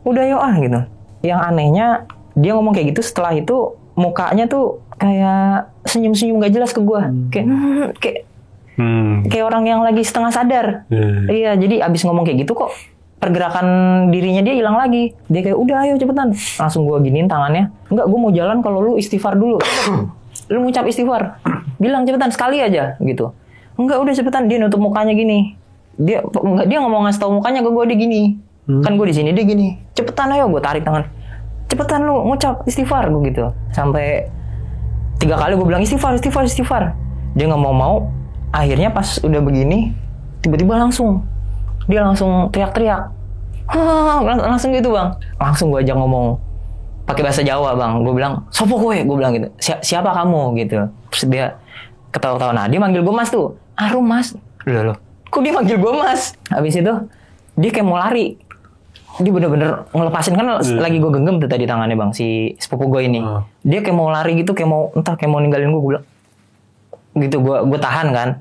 Udah yuk gitu. Yang anehnya dia ngomong kayak gitu, setelah itu mukanya tuh kayak senyum-senyum gak jelas ke gue. Kayak orang yang lagi setengah sadar. Iya, jadi abis ngomong kayak gitu kok pergerakan dirinya dia hilang lagi. Dia kayak udah ayo cepetan. Langsung gue giniin tangannya. Enggak, gue mau jalan kalau lu istighfar dulu. Lu ngucap istighfar. Bilang cepetan sekali aja gitu. Enggak, udah cepetan. Dia nutup mukanya gini. Dia nggak mau ngasih tau mukanya ke gue, dia gini. Kan gue di sini, dia gini. Cepetan ayo, gue tarik tangan. Cepetan lu ngucap istighfar gue gitu. Sampai 3 kali gue bilang istighfar. Dia nggak mau. Akhirnya pas udah begini, tiba-tiba dia langsung teriak-teriak, langsung gitu bang. Langsung gue ajak ngomong pakai bahasa Jawa bang. Gue bilang sopo kowe, gue bilang gitu. Siapa kamu gitu. Terus dia ketawa-tawa. Nah dia manggil gue mas tuh. Arum mas. Loh, kok dia manggil gue mas? Habis itu dia kayak mau lari. Dia bener-bener ngelepasin, kan lagi gue genggam tuh tadi tangannya bang, si sepupu gue ini. Dia kayak mau lari gitu, kayak mau ninggalin gue bilang gitu. Gue tahan kan.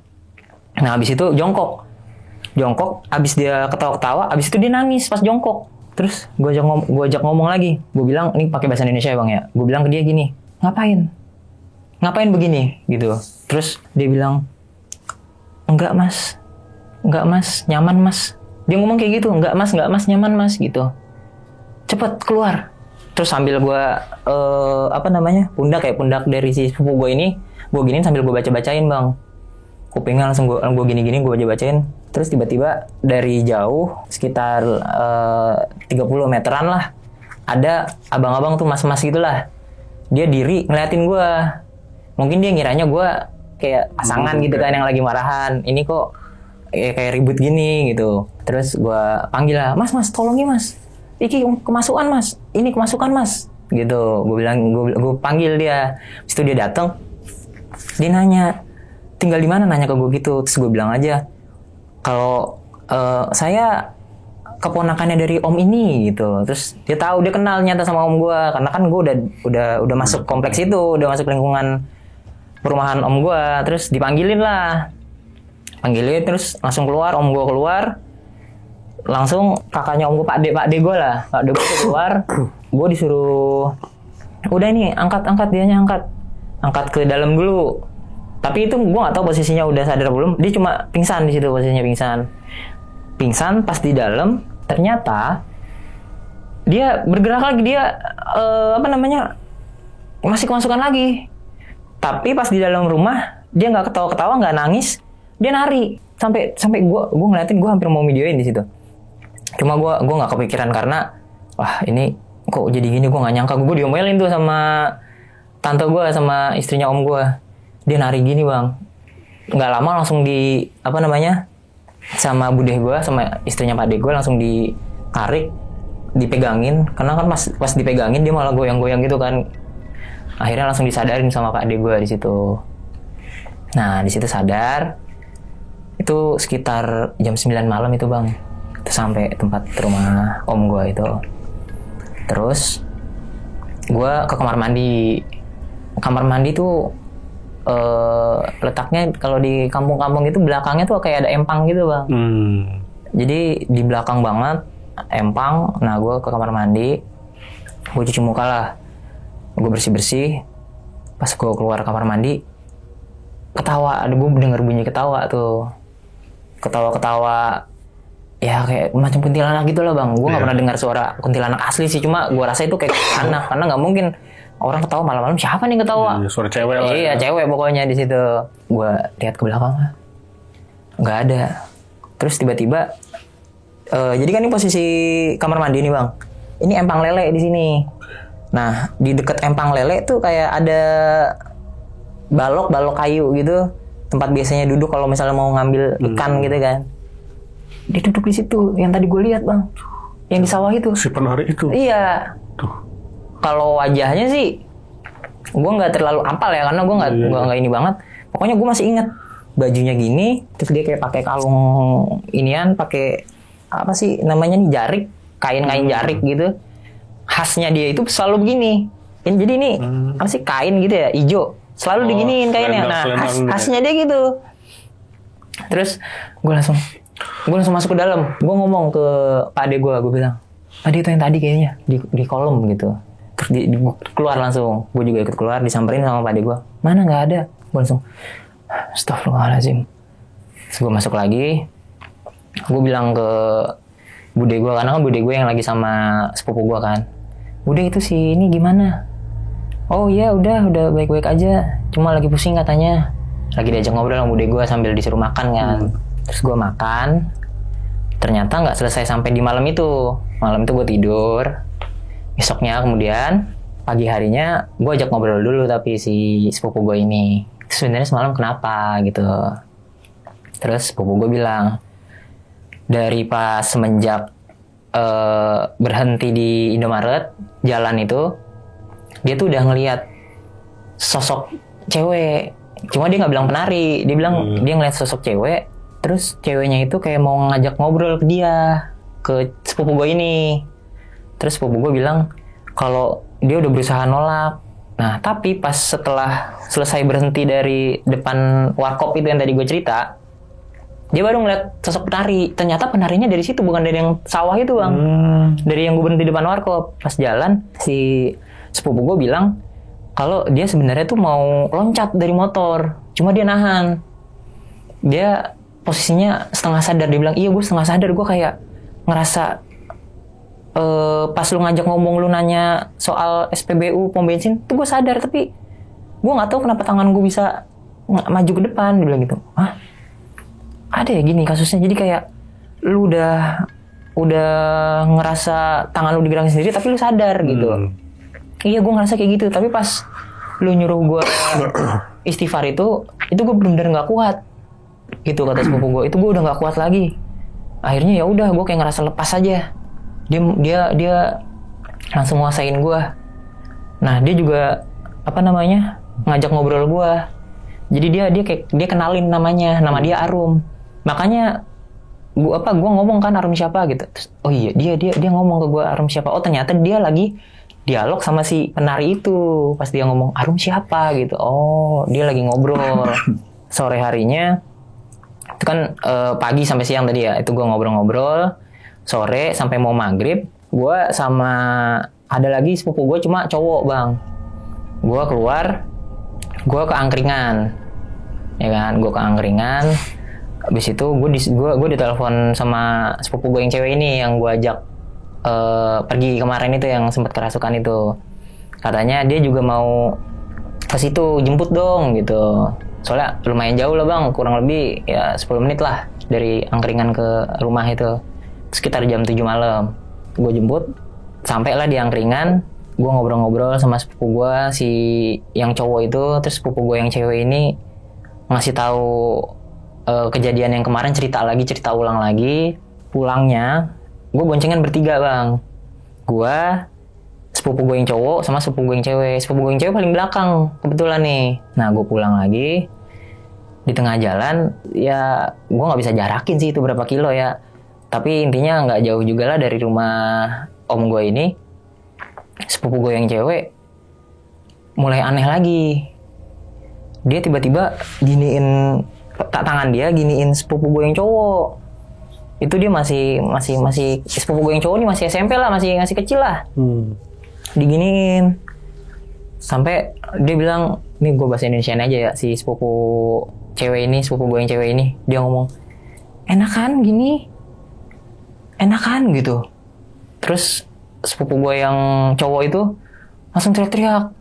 Nah abis itu jongkok, abis dia ketawa-ketawa, abis itu dia nangis pas jongkok. Terus gue ajak ngomong lagi. Gue bilang, ini pakai bahasa Indonesia ya bang ya. Gue bilang ke dia gini, ngapain begini gitu. Terus dia bilang, enggak mas, nyaman mas. Dia ngomong kayak gitu, enggak mas, nyaman mas gitu. Cepet keluar. Terus sambil gue pundak dari si sepupu gue ini, gue giniin sambil gue baca-bacain bang. Kupingnya langsung gue gini-gini, gue baca-bacain. Terus tiba-tiba dari jauh sekitar 30 meteran lah, ada abang-abang tuh, mas-mas gitulah. Dia diri ngeliatin gue. Mungkin dia ngiranya gue kayak pasangan gitu kan yang lagi marahan. Ini kok kayak ribut gini gitu. Terus gue panggil lah, mas tolongin mas, ini kemasukan mas, gitu. Gue bilang, gue panggil dia. Terus itu dia datang, dia nanya, tinggal di mana, nanya ke gue gitu. Terus gue bilang aja kalau saya keponakannya dari om ini gitu. Terus dia tahu, dia kenal nyata sama om gue, karena kan gue udah masuk kompleks itu, udah masuk lingkungan perumahan om gue. Terus dipanggilin, terus langsung keluar, om gue keluar, langsung kakaknya om gue, Pak De gue lah, Pak De gue keluar. Gue disuruh, udah ini angkat dianya, angkat ke dalam dulu. Tapi itu gue nggak tahu posisinya udah sadar belum. Dia cuma pingsan di situ, posisinya pingsan. Pas di dalam ternyata dia bergerak lagi, dia masih kemasukan lagi. Tapi pas di dalam rumah dia nggak ketawa-ketawa, nggak nangis, dia nari sampai gue ngeliatin, gue hampir mau videoin di situ. Cuma gue nggak kepikiran karena wah ini kok jadi gini, gue nggak nyangka. Gue diomelin tuh sama tante gue, sama istrinya om gue. Dia nari gini bang, nggak lama langsung sama bude gue, sama istrinya Pak De gue langsung ditarik, dipegangin. Karena kan pas dipegangin dia malah goyang-goyang gitu kan. Akhirnya langsung disadarin sama Pak De gue di situ. Nah di situ sadar. Itu sekitar jam 9 malam itu bang. Itu sampai tempat rumah om gue itu. Terus gue ke kamar mandi. Kamar mandi tuh letaknya kalau di kampung-kampung itu belakangnya tuh kayak ada empang gitu bang. Jadi di belakang banget empang. Nah gue ke kamar mandi, gue cuci muka lah, gue bersih-bersih. Pas gue keluar kamar mandi, ketawa. Gue denger bunyi ketawa tuh. Ketawa-ketawa ya kayak macam kuntilanak gitu lah bang. Gue nggak pernah dengar suara kuntilanak asli sih, cuma gue rasa itu kayak anak, karena nggak mungkin orang ketawa malam-malam, siapa nih ketawa?
Suara cewek lah.
Iya cewek pokoknya di situ. Gue lihat ke belakang, nggak ada. Terus tiba-tiba, jadi kan ini posisi kamar mandi nih bang. Ini empang lele di sini. Nah di dekat empang lele tuh kayak ada balok kayu gitu, tempat biasanya duduk kalau misalnya mau ngambil ikan gitu kan. Dia duduk di situ, yang tadi gue lihat bang, yang di sawah itu.
Si penari itu.
Iya. Kalau wajahnya sih, gue nggak terlalu apal ya, karena gue nggak ini banget. Pokoknya gue masih inget bajunya gini, terus dia kayak pakai kalung inian, pakai apa sih namanya nih, jarik, kain jarik gitu. Khasnya dia itu selalu begini. Jadi ini apa sih, kain gitu ya, hijau, selalu diginiin kainnya. Nah khasnya dia gitu. Terus gue langsung masuk ke dalam. Gue ngomong ke Pak Ade gue bilang, tadi itu yang tadi kayaknya di kolom gitu. Terus gue keluar langsung. Gue juga ikut keluar, disamperin sama Pak Ade gue. Mana nggak ada. Gue langsung, astagfirullahaladzim. Terus gue masuk lagi. Gue bilang ke bude gue, karena kan bude gue yang lagi sama sepupu gue kan. Bude itu si ini gimana? Oh iya udah baik-baik aja. Cuma lagi pusing katanya. Lagi diajak ngobrol sama bude gue sambil disuruh makan kan. Terus gue makan, ternyata nggak selesai sampai di malam itu. Malam itu gue tidur. Besoknya kemudian pagi harinya gue ajak ngobrol dulu, tapi si sepupu gue ini sebenarnya semalam kenapa gitu. Terus sepupu gue bilang, dari pas semenjak berhenti di Indomaret jalan itu, dia tuh udah ngelihat sosok cewek. Cuma dia nggak bilang penari, dia bilang dia ngeliat sosok cewek. Terus ceweknya itu kayak mau ngajak ngobrol ke dia, ke sepupu gue ini. Terus sepupu gue bilang kalau dia udah berusaha nolak. Nah tapi pas setelah selesai berhenti dari depan warkop itu yang tadi gue cerita, dia baru ngeliat sosok penari. Ternyata penarinya dari situ, bukan dari yang sawah itu bang. Dari yang gue berhenti depan warkop. Pas jalan, si sepupu gue bilang kalau dia sebenarnya tuh mau loncat dari motor, cuma dia nahan. Dia posisinya setengah sadar. Dia bilang, iya gue setengah sadar. Gue kayak ngerasa pas lu ngajak ngomong, lu nanya soal SPBU pom bensin tuh gue sadar, tapi gue nggak tahu kenapa tangan gue bisa maju ke depan. Dia bilang gitu. Hah? Ada ya gini kasusnya? Jadi kayak lu udah ngerasa tangan lu digerakin sendiri tapi lu sadar gitu. Iya gue ngerasa kayak gitu, tapi pas lu nyuruh gue istighfar itu gue benar-benar nggak kuat gitu, kata sepupu gue. Itu gue udah nggak kuat lagi. Akhirnya ya udah gue kayak ngerasa lepas aja. Dia langsung nguasain gue. Nah dia juga ngajak ngobrol gue. Jadi dia kenalin namanya, nama dia Arum. Makanya gue ngomong kan Arum siapa gitu. Terus, oh iya dia ngomong ke gue Arum siapa. Oh ternyata dia lagi dialog sama si penari itu. Pas dia ngomong Arum siapa gitu. Oh dia lagi ngobrol. Sore harinya itu kan pagi sampai siang tadi ya. Itu gue ngobrol-ngobrol. Sore sampai mau maghrib, gue sama ada lagi sepupu gue, cuma cowok bang. Gue keluar, gue ke angkringan, ya kan? Gue ke angkringan. Habis itu gue ditelepon sama sepupu gue yang cewek ini, yang gue ajak pergi kemarin itu, yang sempat kerasukan itu. Katanya dia juga mau ke situ, jemput dong gitu. Soalnya lumayan jauh lah bang, kurang lebih ya 10 menit lah dari angkringan ke rumah itu. Sekitar jam 7 malam gue jemput, sampailah di angkringan. Gue ngobrol-ngobrol sama sepupu gue si yang cowok itu. Terus sepupu gue yang cewek ini ngasih tahu kejadian yang kemarin, cerita ulang lagi. Pulangnya gue boncengan bertiga bang. Gue, sepupu gue yang cowok sama sepupu gue yang cewek. Sepupu gue yang cewek paling belakang kebetulan nih. Nah gue pulang lagi, di tengah jalan ya gue nggak bisa jarakin sih itu berapa kilo ya. Tapi intinya nggak jauh juga lah dari rumah om gue ini. Sepupu gue yang cewek mulai aneh lagi. Dia tiba-tiba giniin tangan dia, giniin sepupu gue yang cowok. Itu dia masih sepupu gue yang cowok ini masih SMP lah, masih kecil lah. Diginiin. Sampai dia bilang, nih gue bahasa Indonesia aja ya, si sepupu gue yang cewek ini, dia ngomong, enakan gini, enakan gitu. Terus sepupu gue yang cowok itu langsung teriak-teriak,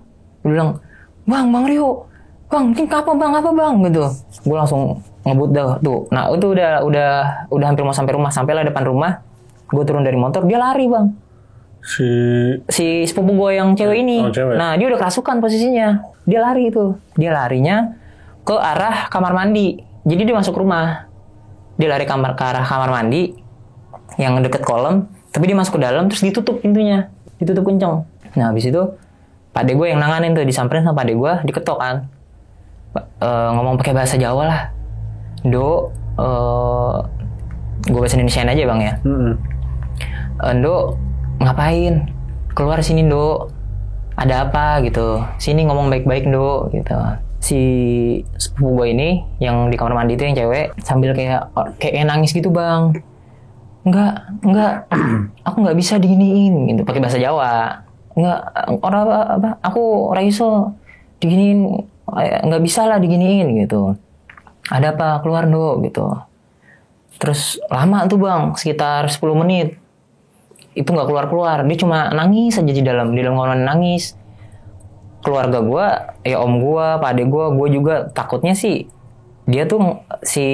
dia bilang, bang Rio, bang ini apa bang gitu. Gue langsung ngebut dah tuh. Nah itu udah hampir mau sampai rumah, sampailah depan rumah. Gue turun dari motor, dia lari bang. Si sepupu gue yang cewek ini. Nah dia udah kerasukan posisinya. Dia lari itu. Dia larinya ke arah kamar mandi. Jadi dia masuk rumah. Dia lari ke arah kamar mandi yang deket kolam. Tapi dia masuk ke dalam terus ditutup pintunya. Ditutup kenceng. Nah habis itu Pakde gue yang nanganin tuh, disamperin sama pakde gue, diketok kan. Ngomong pakai bahasa Jawa lah. Gue bahasa Indonesia aja bang ya. Do, ngapain? Keluar sini Do. Ada apa gitu? Sini ngomong baik-baik Do gitu. Si sepupu gue ini yang di kamar mandi itu yang cewek sambil kayak nangis gitu bang. Enggak. Aku nggak bisa diginiin gitu. Pakai bahasa Jawa. Enggak, orang apa? Aku Raiso diginiin, nggak bisa lah diginiin gitu. Ada apa? Keluar Do gitu. Terus lama tuh bang, sekitar 10 menit. Itu nggak keluar. Dia cuma nangis aja di dalam kamar nangis. Keluarga gue, ya om gue, pakde gue juga takutnya sih. Dia tuh si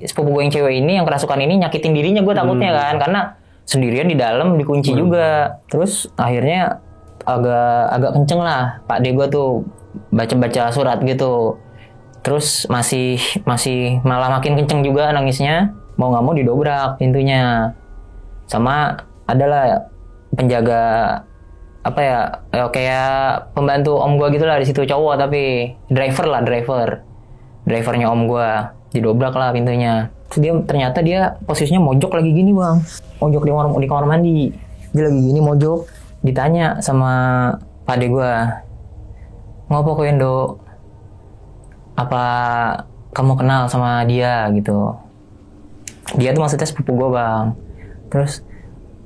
sepupu gue yang cewek ini, yang kerasukan ini nyakitin dirinya, gue takutnya kan, karena sendirian di dalam dikunci juga. Terus akhirnya agak kenceng lah, pakde gue tuh baca surat gitu. Terus masih malah makin kenceng juga nangisnya. Mau nggak mau didobrak pintunya. Sama adalah penjaga apa ya, kayak pembantu om gue gitulah di situ, cowok tapi drivernya om gue, didobrak lah pintunya. Terus ternyata dia posisinya mojok lagi gini bang, mojok di kamar mandi. Dia lagi gini mojok, ditanya sama pakde gue, ngopo kowe Ndo, apa kamu kenal sama dia gitu. Dia tuh maksudnya sepupu gue bang. Terus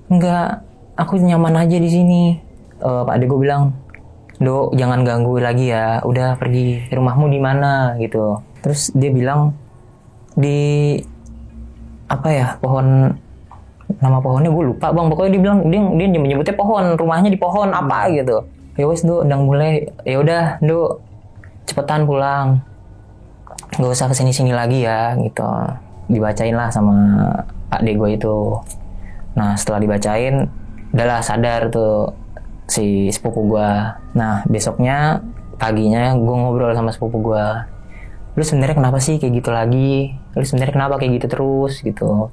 enggak, aku nyaman aja di sini. Pakde gue bilang, Do jangan ganggu lagi ya, udah pergi, rumahmu di mana gitu. Terus dia bilang di apa ya, pohon, nama pohonnya gue lupa bang. Pokoknya dia bilang dia menyebutnya pohon, rumahnya di pohon apa gitu. Ya wes Do, udah mulai, ya udah Do cepetan pulang, gak usah kesini lagi ya gitu. Dibacain lah sama pakde gue itu. Nah setelah dibacain, udahlah sadar tuh si sepupu gue. Nah besoknya paginya gue ngobrol sama sepupu gue, lu sebenarnya kenapa sih kayak gitu lagi? Lu sebenarnya kenapa kayak gitu terus gitu?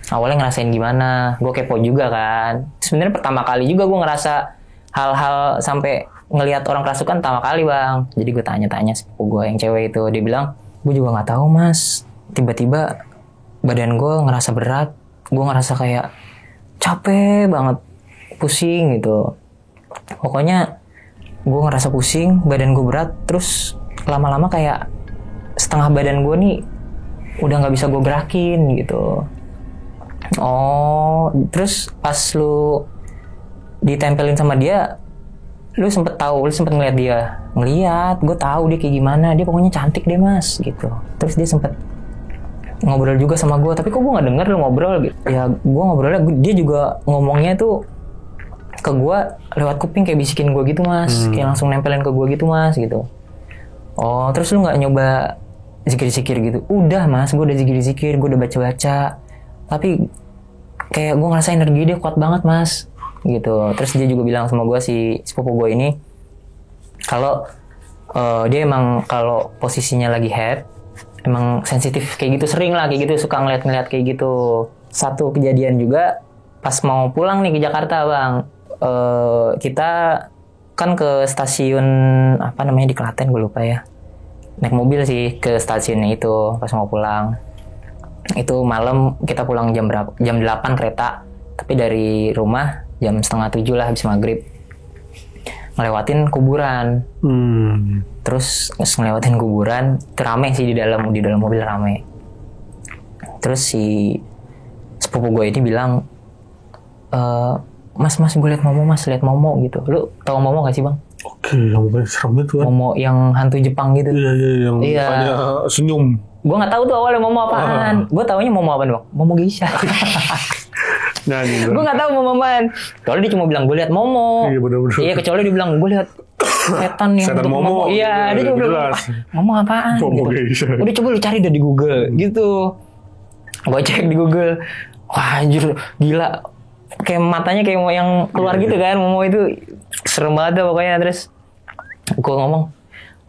Awalnya ngerasain gimana? Gue kepo juga kan. Sebenarnya pertama kali juga gue ngerasa hal-hal sampai ngelihat orang kerasukan pertama kali bang. Jadi gue tanya sepupu gue yang cewek itu, dia bilang, gue juga nggak tahu mas. Tiba-tiba badan gue ngerasa berat, gue ngerasa kayak capek banget, pusing gitu. Pokoknya gue ngerasa pusing, badan gue berat, terus lama-lama kayak setengah badan gue nih udah nggak bisa gue gerakin gitu. Oh, terus pas lu ditempelin sama dia, lu sempet ngeliat dia? Ngeliat, gue tahu dia kayak gimana, dia pokoknya cantik deh mas gitu. Terus dia sempet ngobrol juga sama gue, tapi kok gue nggak denger lu ngobrol gitu. Ya gue ngobrolnya, dia juga ngomongnya tuh ke gue lewat kuping, kayak bisikin gue gitu mas, kayak langsung nempelin ke gue gitu mas gitu. Oh terus lu nggak nyoba zikir-zikir gitu? Udah mas, gue udah zikir-zikir, gue udah baca-baca, tapi kayak gue ngerasa energi dia kuat banget mas gitu. Terus dia juga bilang sama gue, si sepupu gue ini, kalau dia emang kalau posisinya lagi head emang sensitif kayak gitu, sering lah kayak gitu, suka ngeliat-ngeliat kayak gitu. Satu kejadian juga pas mau pulang nih ke Jakarta bang, kita kan ke stasiun apa namanya di Klaten, gue lupa ya, naik mobil sih ke stasiunnya itu pas mau pulang. Itu malam, kita pulang jam 8 kereta, tapi dari rumah jam 6:30 lah, habis maghrib. Ngelewatin kuburan. Terus ngelewatin kuburan, rame sih di dalam mobil rame. Terus si sepupu gue ini bilang, Mas gue liat Momo mas, liat Momo gitu. Lu tau Momo gak sih bang?
Oke, yang mukanya serem itu kan.
Momo yang hantu Jepang gitu.
Iya, yang mukanya senyum.
Gue nggak tahu tuh awalnya Momo apaan. Gue taunya Momo apa bang? Momo Geisha. Gue nggak tahu Momo apaan. Soalnya dia cuma bilang gue lihat Momo.
Iya benar-benar.
Iya kecuali dia bilang gue lihat setan yang
setan Momo.
Iya, dia juga bilang Momo apaan?
Momo
gitu.
Geisha.
Udah coba lu cari dah di Google gitu. Gue cek di Google. Wah anjir gila. Kayak matanya kayak mau yang keluar gitu kan. Momo itu serem banget dah pokoknya. Terus gue ngomong,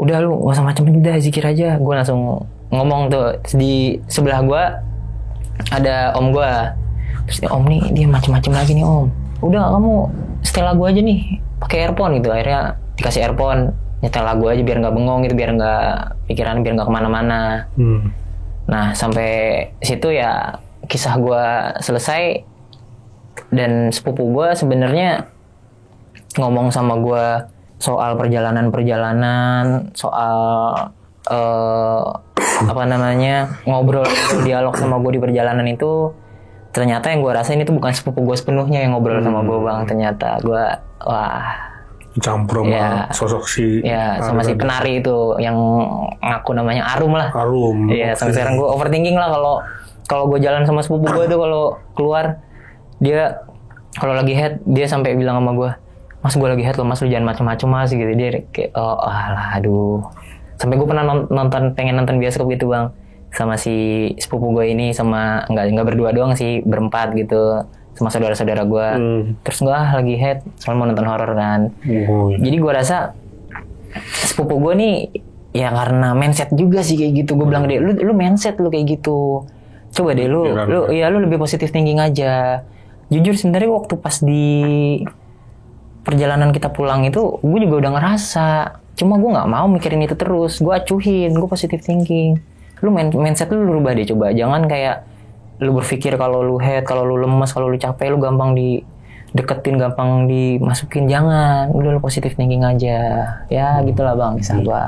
udah lu gak usah macam-macam, udah zikir aja. Gue langsung ngomong tuh, di sebelah gue ada om gue. Terus om nih dia macam-macam lagi nih om. Udah kamu setel lagu aja nih pakai earphone gitu. Akhirnya dikasih earphone, nyetel lagu aja biar nggak bengong gitu, biar nggak pikiran, biar nggak kemana-mana. Nah sampai situ ya kisah gue selesai. Dan sepupu gue sebenarnya ngomong sama gue soal perjalanan, soal ngobrol dialog sama gue di perjalanan itu. Ternyata yang gue rasain itu bukan sepupu gue sepenuhnya yang ngobrol sama gue bang. Ternyata gue
campur sama sosok si
sama si penari itu yang ngaku namanya Arum lah. Iya, sampai sekarang gue overthinking lah kalau gue jalan sama sepupu gue itu, kalau keluar dia kalau lagi head dia sampai bilang sama gue, mas gue lagi head loh mas, lu jangan macam-macam mas gitu. Dia kayak aduh. Sampai gue pernah pengen nonton bioskop gitu bang, sama si sepupu gue ini, sama nggak berdua doang sih, berempat gitu sama saudara-saudara gue. Terus gue lagi head soalnya mau nonton horor kan. Jadi gue rasa sepupu gue nih ya karena mindset juga sih kayak gitu. Gue bilang deh, lu mindset lu kayak gitu, coba deh lu lebih positif thinking aja. Jujur sebenarnya waktu pas di perjalanan kita pulang itu gue juga udah ngerasa, cuma gue nggak mau mikirin itu terus. Gue acuhin, gue positive thinking. Lu mindset lu rubah deh coba. Jangan kayak lu berpikir kalau lu head, kalau lu lemes, kalau lu capek, lu gampang dideketin, gampang dimasukin. Jangan, udah lu positive thinking aja. Ya gitulah bang kisah gue.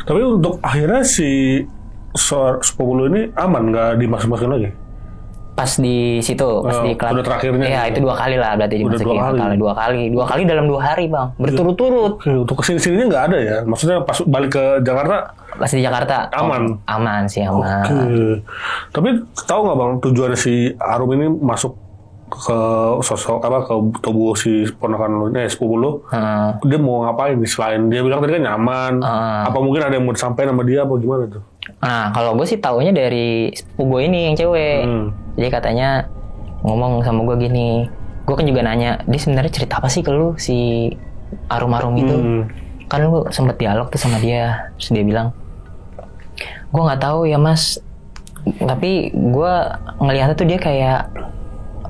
Tapi untuk akhirnya si sepupu lu ini aman, nggak dimasukin lagi?
Pas di situ, pas di kelas.
Udah terakhirnya.
Ya itu 2 kali lah berarti dimasukin. Dua kali dalam 2 hari bang, berturut-turut.
Untuk kesini-sininya nggak ada ya? Maksudnya pas balik ke Jakarta?
Pas di Jakarta
aman?
Aman sih, aman.
Tapi tahu nggak bang tujuan si Arum ini masuk ke sosok ke tubuh si ponakan lu, sepupu lu? Dia mau ngapain nih selain dia bilang tadi kan nyaman? Apa mungkin ada yang mau disampaikan sama dia apa gimana tuh?
Nah kalau gue sih taunya dari sepupu gue ini yang cewek. Jadi katanya ngomong sama gue gini, gue kan juga nanya, dia sebenarnya cerita apa sih ke lu si Arum itu? Kan lu sempet dialog tuh sama dia. Terus dia bilang, gue nggak tahu ya mas, tapi gue ngelihatnya tuh dia kayak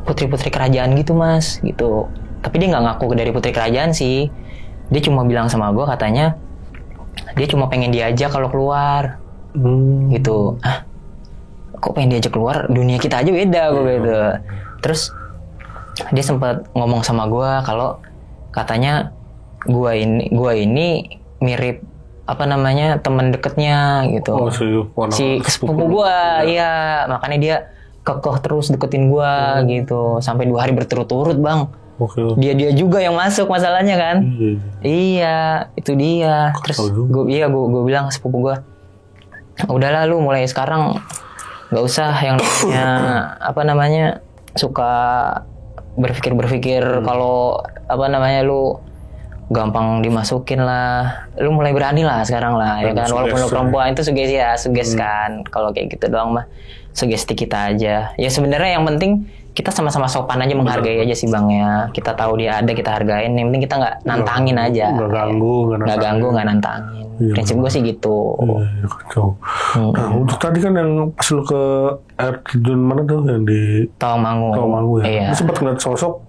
putri-putri kerajaan gitu mas gitu. Tapi dia nggak ngaku dari putri kerajaan sih. Dia cuma bilang sama gue katanya dia cuma pengen diajak kalau keluar gitu. Kok pengen diajak keluar, dunia kita aja beda gue gitu. Terus dia sempat ngomong sama gue kalau katanya gue ini mirip teman deketnya gitu. Si sepupu gue, iya, makanya dia kekeh terus deketin gue gitu sampai 2 hari berturut-turut bang. Dia juga yang masuk masalahnya kan. Iya, itu dia. Terus gue bilang ke sepupu gue, udahlah lu mulai sekarang nggak usah yang namanya suka berpikir kalau lu gampang dimasukin lah. Lu mulai berani lah sekarang lah ya kan, walaupun lu perempuan itu sugesti kan. Kalau kayak gitu doang mah sugesti kita aja. Ya sebenarnya yang penting kita sama-sama sopan aja, menghargai aja sih bang ya. Kita tahu dia ada, kita hargain. Yang penting kita nggak nantangin aja. Nggak ganggu, nggak nantangin. Prinsip gue sih gitu.
Kacau. Nah untuk tadi kan yang pas lu ke air terjun mana tuh yang di
Tawangmangu
ya. Lu sempat ngeliat sosok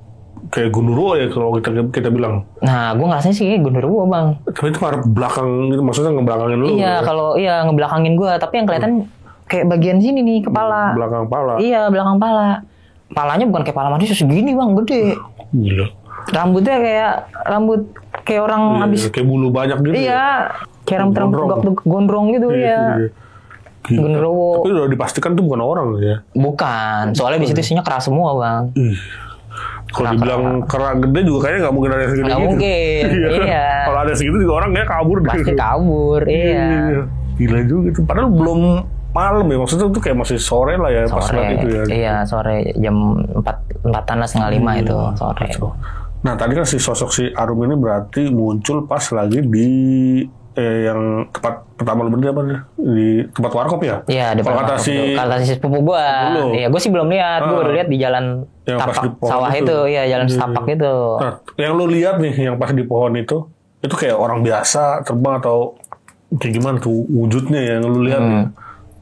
kayak Gundurwo ya kalau kita bilang.
Nah gue ngerasanya sih kayak Gundurwo bang.
Tapi itu ngarep belakang gitu, maksudnya ngebelakangin lu.
Iya ya? Ngebelakangin gue. Tapi yang kelihatan kayak bagian sini nih, kepala.
Belakang pala.
Iya belakang pala. Palanya bukan kayak pala manusia segini bang, gede.
Gila.
Rambutnya kayak orang habis.
Kayak bulu banyak gitu.
Iya. Kayak rambut gondrong gitu ya. Gundurwo.
Tapi udah dipastikan tuh bukan orang ya?
Bukan. Soalnya di situ isinya keras semua bang.
Kalau dibilang kerak gede juga kayaknya nggak mungkin ada yang segede.
Nggak mungkin, iya.
Kalau ada segitu juga orang kayak kabur.
Pasti kabur, iya.
Gila juga gitu. Padahal belum malam ya, maksudnya tuh kayak masih sore lah ya.
Sore, pas itu ya. Iya sore jam 4-an lah, 4:30 itu sore.
Nah tadi kan si sosok si Arum ini berarti muncul pas lagi di yang tempat pertama lu berdiri apa nih? Di tempat warkop ya?
Iya, depan
kata si
sepupu gua. Iya, gua sih belum lihat. Gua udah lihat di jalan tapak sawah itu. Iya, jalan setapak itu.
Nah, yang lu lihat nih, yang pas di pohon itu kayak orang biasa terbang atau kayak gimana tuh wujudnya yang lu lihat?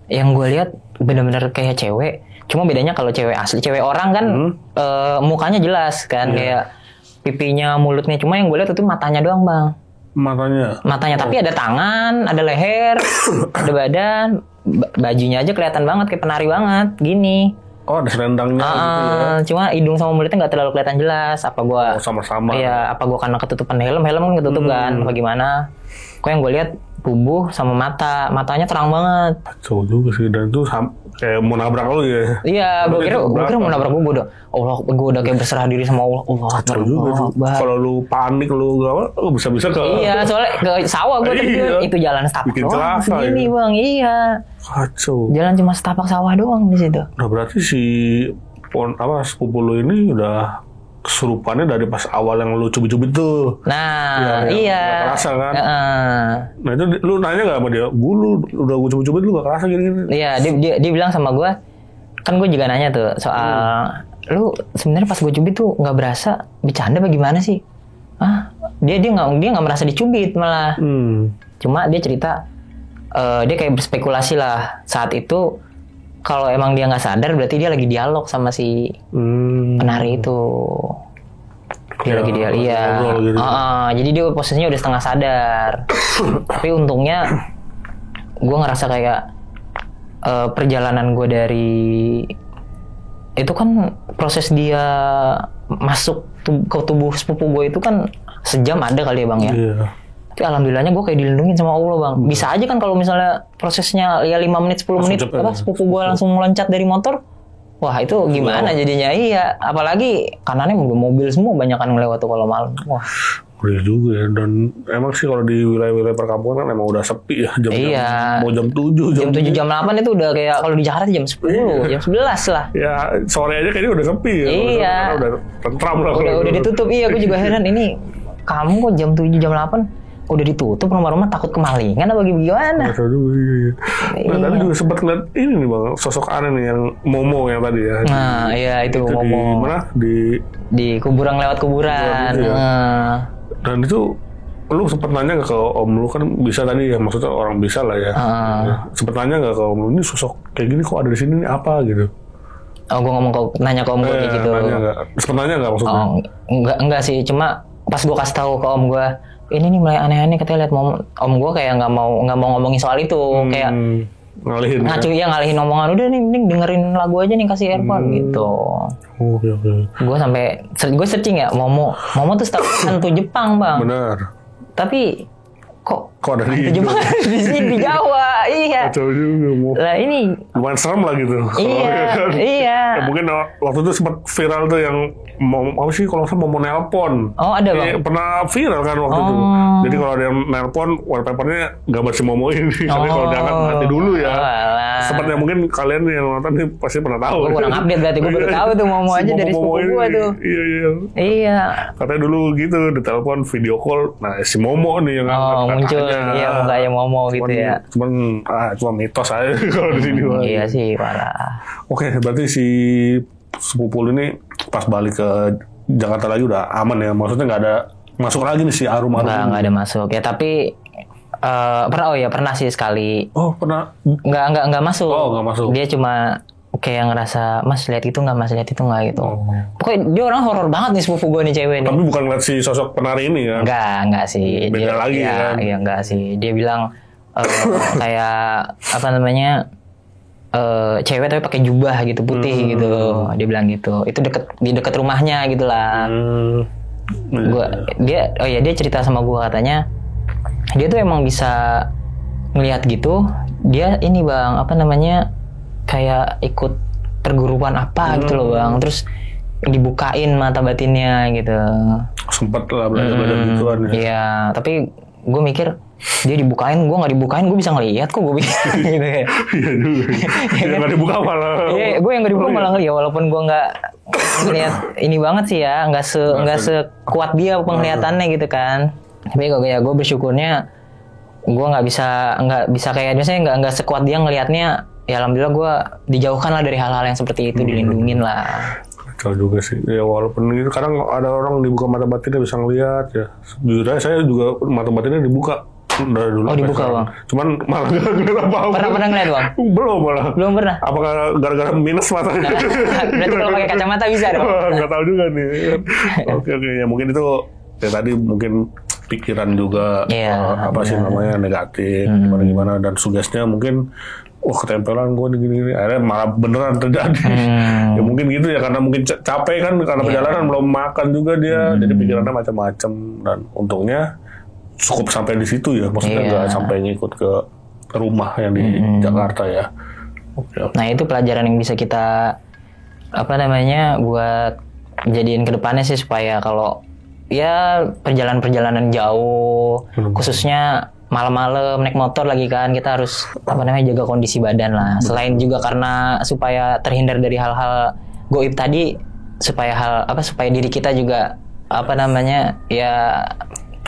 Yang gua lihat benar-benar kayak cewek. Cuma bedanya kalau cewek asli, cewek orang kan mukanya jelas kan, kayak pipinya, mulutnya. Cuma yang gua lihat itu matanya doang, Bang. Matanya tapi ada tangan, ada leher, ada badan, bajunya aja kelihatan banget kayak penari banget gini.
Oh, ada selendangnya gitu ya.
Cuma hidung sama mulutnya nggak terlalu kelihatan jelas. Apa gua
sama-sama.
Iya, apa gua karena ketutupan helm kan ketutup kan, apa gimana? Kok yang gue lihat tubuh sama matanya terang banget.
Kacau juga sih, dan itu kayak mau nabrak lu ya.
Iya, gue kira mau nabrak gue udah kayak berserah diri sama Allah.
Kacau juga. Kalau lu panik lu bisa-bisa ke.
Iya, soalnya ke sawah gue itu jalan setapak doang segini ya. Bang, iya.
Kacau.
Jalan cuma setapak sawah doang di situ.
Nah berarti si sepupu lu ini udah kesurupannya dari pas awal yang lu cubit-cubit tuh.
Nah, iya.
Gak kerasa kan? Nah itu lu nanya gak sama dia? Lu udah gue cubit-cubit lu gak kerasa gini-gini?
Iya, dia bilang sama gue. Kan gue juga nanya tuh soal lu sebenarnya pas gue cubit tuh nggak berasa, bercanda bagaimana sih? Dia nggak merasa dicubit malah. Cuma dia cerita dia kayak berspekulasi lah saat itu. Kalau emang dia nggak sadar berarti dia lagi dialog sama si penari itu. Dia lagi gitu. Jadi dia posisinya udah setengah sadar. Tapi untungnya gue ngerasa kayak perjalanan gue dari itu kan proses dia masuk ke tubuh sepupu gue itu kan sejam ada kali ya Bang ya. Tapi alhamdulillahnya gue kayak dilindungin sama Allah Bang. Bisa aja kan kalau misalnya prosesnya ya 5 menit 10 menit sepupu gue langsung meloncat dari motor. Wah itu gimana jadinya? Iya, apalagi kanannya mobil semua banyak kan ngelewat tuh kalau malam. Wah.
Iya juga ya, dan emang sih kalau di wilayah-wilayah perkampungan kan emang udah sepi ya mau jam 7
jam 8 itu udah kayak kalau di Jakarta jam 10 jam 11 lah
ya sore aja kayaknya udah sepi ya
iya
udah tentram lah
udah ditutup. Iya aku juga heran ini kamu kok jam 7 jam 8 udah ditutup rumah-rumah takut kemalingan apa gimana?
Nah tadi juga sempat ngeliat ini nih Bang, sosok aneh nih yang Momo yang tadi ya.
Nah iya itu Momo.
Di mana?
Di kuburan lewat kuburan.
Gitu ya. Dan itu lu sempet nanya gak ke om lu kan bisa tadi ya, maksudnya orang bisa lah ya. Sempet nanya gak ke om lu ini sosok kayak gini kok ada di sini nih apa gitu?
Oh gue nanya ke om gue kayak gitu.
Sempet nanya gak maksudnya?
Oh, enggak sih, cuma pas gue kasih tahu ke om gue ini nih mulai aneh-aneh katanya lihat om gue kayak nggak mau ngomongin soal itu kayak ngalihin omongan udah nih mending dengerin lagu aja nih kasih earphone gitu.
Oke.
Gue searching ya Momo tuh setahu hantu Jepang Bang.
Benar.
Tapi kok
ada di
Jepang di sini di Jawa. Iya.
Kacau juga.
Lah ini
lumayan serem lah gitu.
Iya.
Ya, mungkin waktu itu sempat viral tuh yang apa sih kalau saya mau nelpon.
Oh ada Bang.
Pernah viral kan waktu itu. Jadi kalau ada yang nelpon wallpapernya gambar si Momo ini. Tapi kalau diangkat nanti dulu ya. Sepertinya mungkin kalian yang nonton ini pasti pernah tahu.
Gue kurang update berarti gue baru tahu tuh Momo aja dari sepupu gue tuh. Iya.
Katanya dulu gitu ditelepon video call. Nah si Momo nih yang angkat.
Muncul ya mukanya Momo gitu ya.
Cuma mitos aja kalau di sini.
Iya sih parah.
Oke, berarti si sepupu ini pas balik ke Jakarta lagi udah aman ya. Maksudnya nggak ada masuk lagi nih si Arum.
Nggak ada masuk ya, tapi pernah sih sekali.
Oh pernah?
Nggak masuk.
Oh nggak masuk.
Dia cuma kayak ngerasa mas lihat itu nggak gitu. Pokoknya dia orang horor banget nih sepupu gue nih cewek nih.
Tapi bukan ngeliat si sosok penari ini kan?
Enggak sih.
Beda lagi kan?
Iya enggak sih. Dia bilang kayak apa namanya cewek tapi pakai jubah gitu putih gitu. Dia bilang gitu. Itu di dekat rumahnya gitulah. Dia cerita sama gue katanya dia tuh emang bisa ngelihat gitu. Dia ini Bang apa namanya kayak ikut perguruan apa gitu loh Bang. Terus dibukain mata batinnya gitu.
Sempet lah belajar gituan ya.
Iya, tapi gue mikir dia dibukain, gue nggak dibukain, gue bisa ngelihat kok, gue pikir gitu ya.
Iya juga. Yang nggak dibuka malah.
Iya, gue yang nggak dibuka malah ngelihat, walaupun gue nggak ngelihat ini banget sih ya, nggak sekuat dia penglihatannya gitu kan. Tapi gue bersyukurnya gue nggak bisa kayak biasanya nggak sekuat dia ngelihatnya. Ya alhamdulillah gue dijauhkan lah dari hal-hal yang seperti itu, dilindungin lah.
Kacau juga sih. Ya walaupun gitu kadang ada orang dibuka mata batinnya bisa ngelihat ya. Jujur aja saya juga mata batinnya dibuka dari dulu.
Oh dibuka bang.
Cuman malah gak ngeliat apa-apa.
Pernah ngeliat bang?
Belum malah.
Belum pernah.
Apakah gara-gara minus matanya?
Berarti kalau pakai kacamata bisa dong.
Nggak tahu juga nih. Oke ya mungkin itu ya tadi mungkin pikiran juga apa sih namanya negatif gimana dan sugestinya mungkin ketempelan gue gini akhirnya malah beneran terjadi. Ya mungkin gitu ya karena mungkin capek kan karena perjalanan belum makan juga dia jadi pikirannya macam-macam dan untungnya cukup sampai di situ ya maksudnya nggak sampai ngikut ke rumah yang di Jakarta ya.
Nah itu pelajaran yang bisa kita buat jadiin ke depannya sih supaya kalau ya perjalanan jauh khususnya malam-malam naik motor lagi kan kita harus jaga kondisi badan lah. Selain juga karena supaya terhindar dari hal-hal goib tadi supaya diri kita juga ya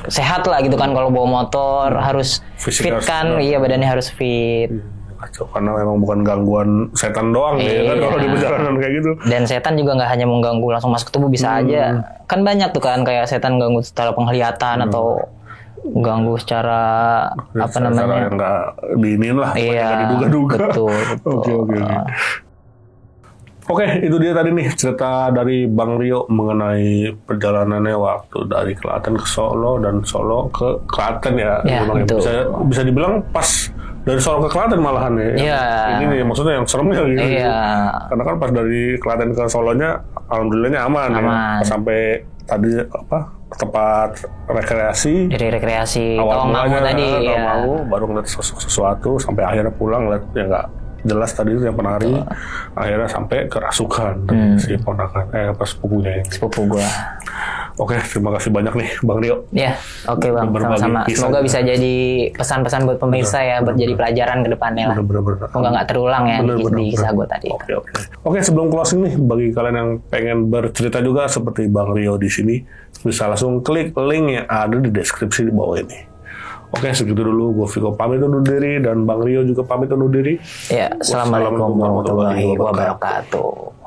sehat lah gitu kan. Kalau bawa motor harus fit kan, iya badannya harus fit.
Kacau karena memang bukan gangguan setan doang ya kan kalau di perjalanan kayak gitu.
Dan setan juga nggak hanya mengganggu langsung masuk ke tubuh, bisa aja kan banyak tuh kan kayak setan ganggu secara penglihatan atau ganggu secara
secara yang nggak diinin lah, nggak diduga-duga.
Betul.
Oke. Oke, itu dia tadi nih cerita dari Bang Rio mengenai perjalanannya waktu dari Klaten ke Solo dan Solo ke Klaten ya. Bisa dibilang pas dari Solo ke Klaten malahan ya. Ini nih maksudnya yang seremnya gitu. Karena kan pas dari Klaten ke Solonya alhamdulillahnya aman. Ya. Pas sampai tadi tempat rekreasi.
Dari rekreasi
Tawangmangu tadi baru ngeliat sesuatu sampai akhirnya pulang ngeliat ya nggak jelas tadi itu yang penari. Akhirnya sampai kerasukan si ponakan sepupunya ini.
Sepupu gua.
Oke, terima kasih banyak nih Bang Rio.
Ya, oke Bang, sama-sama. Semoga bisa jadi pesan-pesan buat pemirsa buat jadi pelajaran ke depannya lah. Semoga nggak terulang ya di kisah gua tadi.
Oke, sebelum closing nih, bagi kalian yang pengen bercerita juga seperti Bang Rio di sini, bisa langsung klik link yang ada di deskripsi di bawah ini. Oke, segitu dulu. Gue Viko pamit undur diri dan Bang Rio juga pamit undur diri.
Ya, assalamualaikum warahmatullahi wabarakatuh.